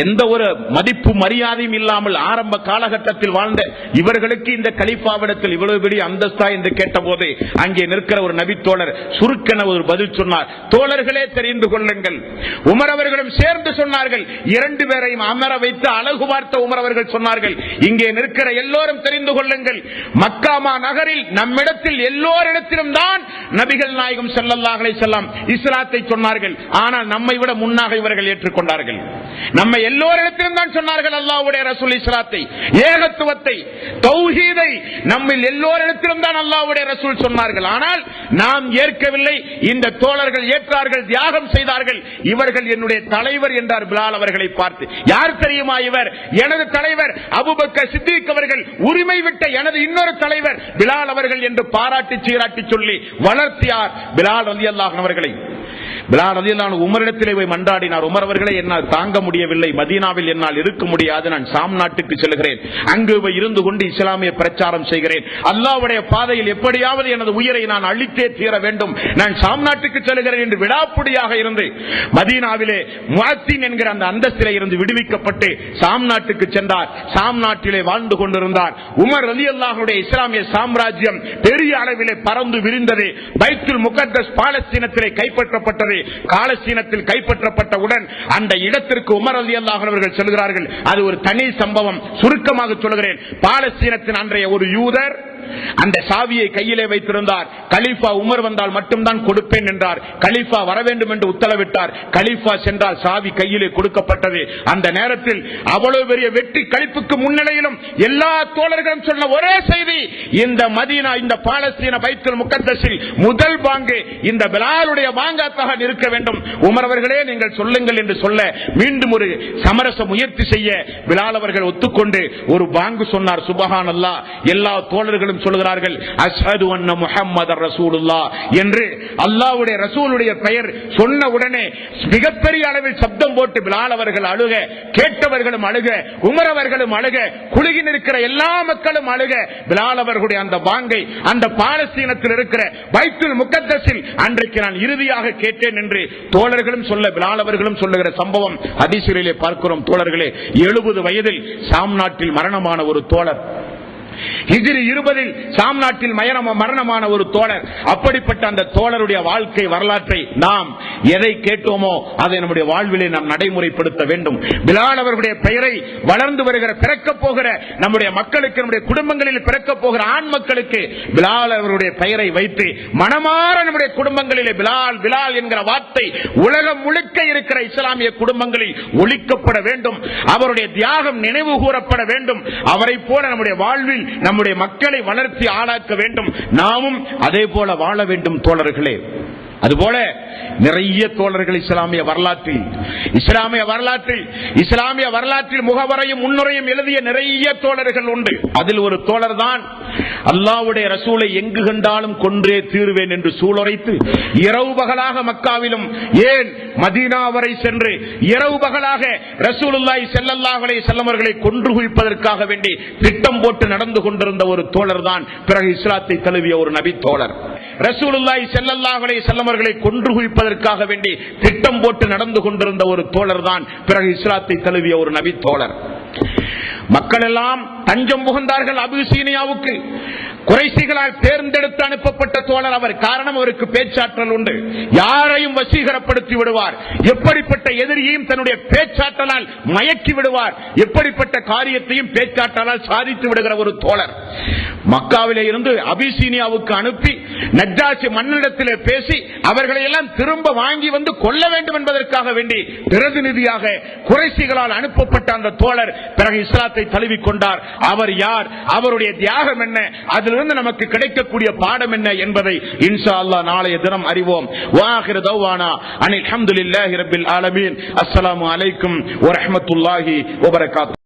எந்த ஒரு மதிப்பு மரியாதையும் இல்லாமல் ஆரம்ப காலகட்டத்தில் வாழ்ந்த இவர்களுக்கு இந்த கலீஃபாவிடத்தில் இவ்வளவு பெரிய அந்தஸ்தா என்று கேட்டபோது அங்கே நிற்கிற ஒரு நபி தோழர் சுருக்கென ஒரு பதில் சொன்னார். தோழர்களே தெரிந்து கொள்ளுங்கள். உமர் அவர்களும் சேர்ந்து சொன்னார்கள். 2 பேரையும் அமர வைத்து அழகு பார்த்த உமர் அவர்கள் சொன்னார்கள், இங்கே நிற்கிற எல்லோரும் தெரிந்து கொள்ளுங்கள், மக்காமா நகரில் நம்மிடத்தில் எல்லோரிடத்திலும் தான் நபிகள் நாயகம் ஸல்லல்லாஹு அலைஹி வஸல்லம் இஸ்லாத்தை சொன்னார்கள். ஆனால் நம்மை விட முன்னாக இவர்கள் ஏற்றுக்கொண்டார்கள். நம்ம எல்லோரிடத்திலும் தான் சொன்னார்கள் அல்லாஹ்வுடைய ரசூல் இஸ்லாத்தை, ஏகத்துவத்தை, தௌஹீதை நம்மில் எல்லோரிடத்திலும் தான் அல்லாஹ்வுடைய ரசூல் சொன்னார்கள். ஆனால் நாம் ஏற்கவில்லை. இந்த தோழர்கள் ஏற்றார்கள், தியாகம் செய்தார்கள். இவர்கள் என்னுடைய தலைவர் என்றார் பிலால் அவர்களை பார்த்து. யார் தெரியுமா இவர்? எனது தலைவர் அபூபக்கர் சித்திக் அவர்கள் உரிமை விட்ட எனது இன்னொரு தலைவர் பிலால் அவர்கள் என்று பாராட்டி சீராட்டி சொல்லி வளர்த்தியார் பிலால் ரலியல்லாஹு அவர்களை. பிலால் ரலியல்லாஹு உமரிடத்திலே போய் மன்றாடினார். உமர் அவர்களை என்னால் தாங்க முடியவில்லை, மதீனாவில் என்னால் இருக்க முடியாது, நான் ஷாம் நாட்டுக்கு செல்கிறேன், அங்கு இருந்து கொண்டு இஸ்லாமிய பிரச்சாரம் செய்கிறேன், அல்லாஹ்வுடைய பாதையில் எப்படியாவது எனது உயிரை நான் அழித்தே தீர வேண்டும், நான் ஷாம் நாட்டுக்கு செல்கிறேன் என்று விடாப்புடியாக இருந்து மதீனாவிலே முஅத்தின் என்கிற அந்த அந்தஸ்திலே இருந்து விடுவிக்கப்பட்டு ஷாம் நாட்டுக்கு சென்றார். ஷாம் நாட்டிலே வாழ்ந்து கொண்டிருந்தார். உமர் ரலியல்லாஹுடைய இஸ்லாமிய சாம்ராஜ்யம் பெரிய அளவிலே பறந்து விரிந்தது. பைத்துல் முகத்தஸ் பாலஸ்தீனத்திலே கைப்பற்றப்பட்டது. பாலஸ்தீனத்தில் கைப்பற்றப்பட்டவுடன் அந்த இடத்திற்கு உமர் ரலியல்லாஹு அவர்கள் செல்கிறார்கள். அது ஒரு தனி சம்பவம். சுருக்கமாக சொல்கிறேன். பாலஸ்தீனத்தின் அன்றைய ஒரு யூதர் அந்த சாவியை கையிலே வைத்திருந்தார். கலீஃபா உமர் வந்தால் மட்டும்தான் கொடுப்பேன் என்றார். கலீஃபா வர வேண்டும் என்று உத்தரவிட்டார். கலீஃபா சென்றால் சாவி கையிலே கொடுக்கப்பட்டது. அந்த நேரத்தில் அவ்வளவு பெரிய வெற்றி களிப்புக்கு முன்னிலையிலும் எல்லா தோழர்களும் சொன்ன ஒரே செய்தி, இந்த மதீனா, இந்த பாலஸ்தீன பைத்துல் முகத்தஸில் முதல் பாங்கு இந்த பிலாலுடைய பாங்காத்தாக இருக்க வேண்டும். உமர் அவர்களே நீங்கள் சொல்லுங்கள் என்று சொல்ல மீண்டும் ஒரு சமரச முயற்சி செய்ய பிலால் அவர்கள் ஒத்துக்கொண்டு ஒரு பாங்கு சொன்னார். சுப்ஹானல்லாஹ். எல்லா தோழர்களும் சொல்கிறார்கள் அஷ்ஹது அன்ன முஹம்மதர் ரசூலுல்லாஹ் என்று. அல்லாஹ்வுடைய ரசூலுடைய பெயர் சொன்ன உடனே மிகப்பெரிய அளவில் சப்தம் போட்டு பிலால் அவர்கள் அழுக, கேட்டவர்களும் அழுக, உமர் அவர்களும் அழுக, குழுகி நிற்கிற எல்லா மக்களும் அழுக. பிலால் அவர்களுடைய அந்த பாங்கை அந்த பாலஸ்தீனத்தில் இருக்கிற பைத்துல் முகத்தஸில் அன்றைக்கு நான் இறுதியாக கேட்டேன் என்று தோழர்களும் சொல்ல, பிலால் அவர்களும் சொல்லுகிற சம்பவம் ஹதீஸிலே பார்க்கிறோம். தோழர்களே, 70 வயதில் ஷாம் நாட்டில் மரணமான ஒரு தோழர், ஹிஜ்ரி 20 ஷாம் நாட்டில் மரணமான ஒரு தோழர். அப்படிப்பட்ட அந்த தோழருடைய வாழ்க்கை வரலாற்றை நாம் எதை கேட்டோமோ அதை நம்முடைய வாழ்விலே நாம் நடைமுறைப்படுத்த வேண்டும். பிலால் அவர்களுடைய பெயரை வளர்ந்து வருகிற பிறக்க போகிற நம்முடைய மக்களுக்கு, நம்முடைய குடும்பங்களில் பிறக்க போகிற ஆண் மக்களுக்கு பிலால் அவர்களுடைய பெயரை வைத்து மனமாற நம்முடைய குடும்பங்களிலே பிலால் பிலால் என்கிற வார்த்தை உலகம் முழுக்க இருக்கிற இஸ்லாமிய குடும்பங்களில் ஒலிக்கப்பட வேண்டும். அவருடைய தியாகம் நினைவு கூறப்பட வேண்டும். அவரை போல நம்முடைய வாழ்வில் நம்முடைய மக்களை வளர்த்தி ஆளாக்க வேண்டும். நாமும் அதே போல வாழ வேண்டும் தோழர்களே. அதுபோல நிறைய தோழர்கள் இஸ்லாமிய வரலாற்றில் முகவரையும் முன்னுரையும் எழுதிய நிறைய தோழர்கள் உண்டு. அதில் ஒரு தோழர் தான் அல்லாஹ்வுடைய ரசூலை எங்கு கண்டாலும் கொன்றே தீர்வேன் என்று சூளுரைத்து இரவு பகலாக மக்காவிலும் ஏன் மதீனா வரை சென்று இரவு பகலாக ரசூலுல்லாஹி ஸல்லல்லாஹு அலைஹி வஸல்லம் அவர்களை கொன்று குவிப்பதற்காக வேண்டி திட்டம் போட்டு நடந்து கொண்டிருந்த ஒரு தோழர் தான் பிறகு இஸ்லாத்தை தழுவிய ஒரு நபி தோழர். ரசூலுல்லாஹி ஸல்லல்லாஹு அலைஹி வஸல்லம் அவர்களை கொன்று குவிப்பதற்காக வேண்டி திட்டம் போட்டு நடந்து கொண்டிருந்த ஒரு தோழர் தான் பிறகு இஸ்லாத்தை தழுவிய ஒரு நபி தோழர். மக்கள் எல்லாம் தஞ்சம் புகுந்தார்கள் அபிசீனியாவுக்கு. குறைசிகளால் தேர்ந்தெடுத்து அனுப்பப்பட்ட தோழர் அவர். காரணம், அவருக்கு பேச்சாற்றல் உண்டு, யாரையும் வசீகரப்படுத்தி விடுவார், எப்படிப்பட்ட எதிரியையும் தன்னுடைய பேச்சாற்றலால் மயக்கி விடுவார், எப்படிப்பட்ட காரியத்தையும் பேச்சாற்றலால் சாதித்து விடுகிற ஒரு தோழர். மக்காவிலே இருந்து அபிசீனியாவுக்கு அனுப்பி நஜ்ஜாஷி மன்னிடத்திலே பேசி அவர்களை எல்லாம் திரும்ப வாங்கி வந்து கொல்ல வேண்டும் என்பதற்காக வேண்டி பிரதிநிதியாக குறைசிகளால் அனுப்பப்பட்ட அந்த தோழர் பிறகு இஸ்லாத்தை தழுவிக்கொண்டார். அவர் யார், அவருடைய தியாகம் என்ன, அதிலிருந்து நமக்கு கிடைக்கக்கூடிய பாடம் என்ன என்பதை இன்ஷா அல்லாஹ் நாளைய தினம் அறிவோம். வாஹிரு தவ்வானா அனில் ஹம்துலில்லாஹி ரப்பில் ஆலமீன். அஸ்ஸலாமு அலைக்கும் வ ரஹ்மத்துல்லாஹி வ பரகாத்துஹு.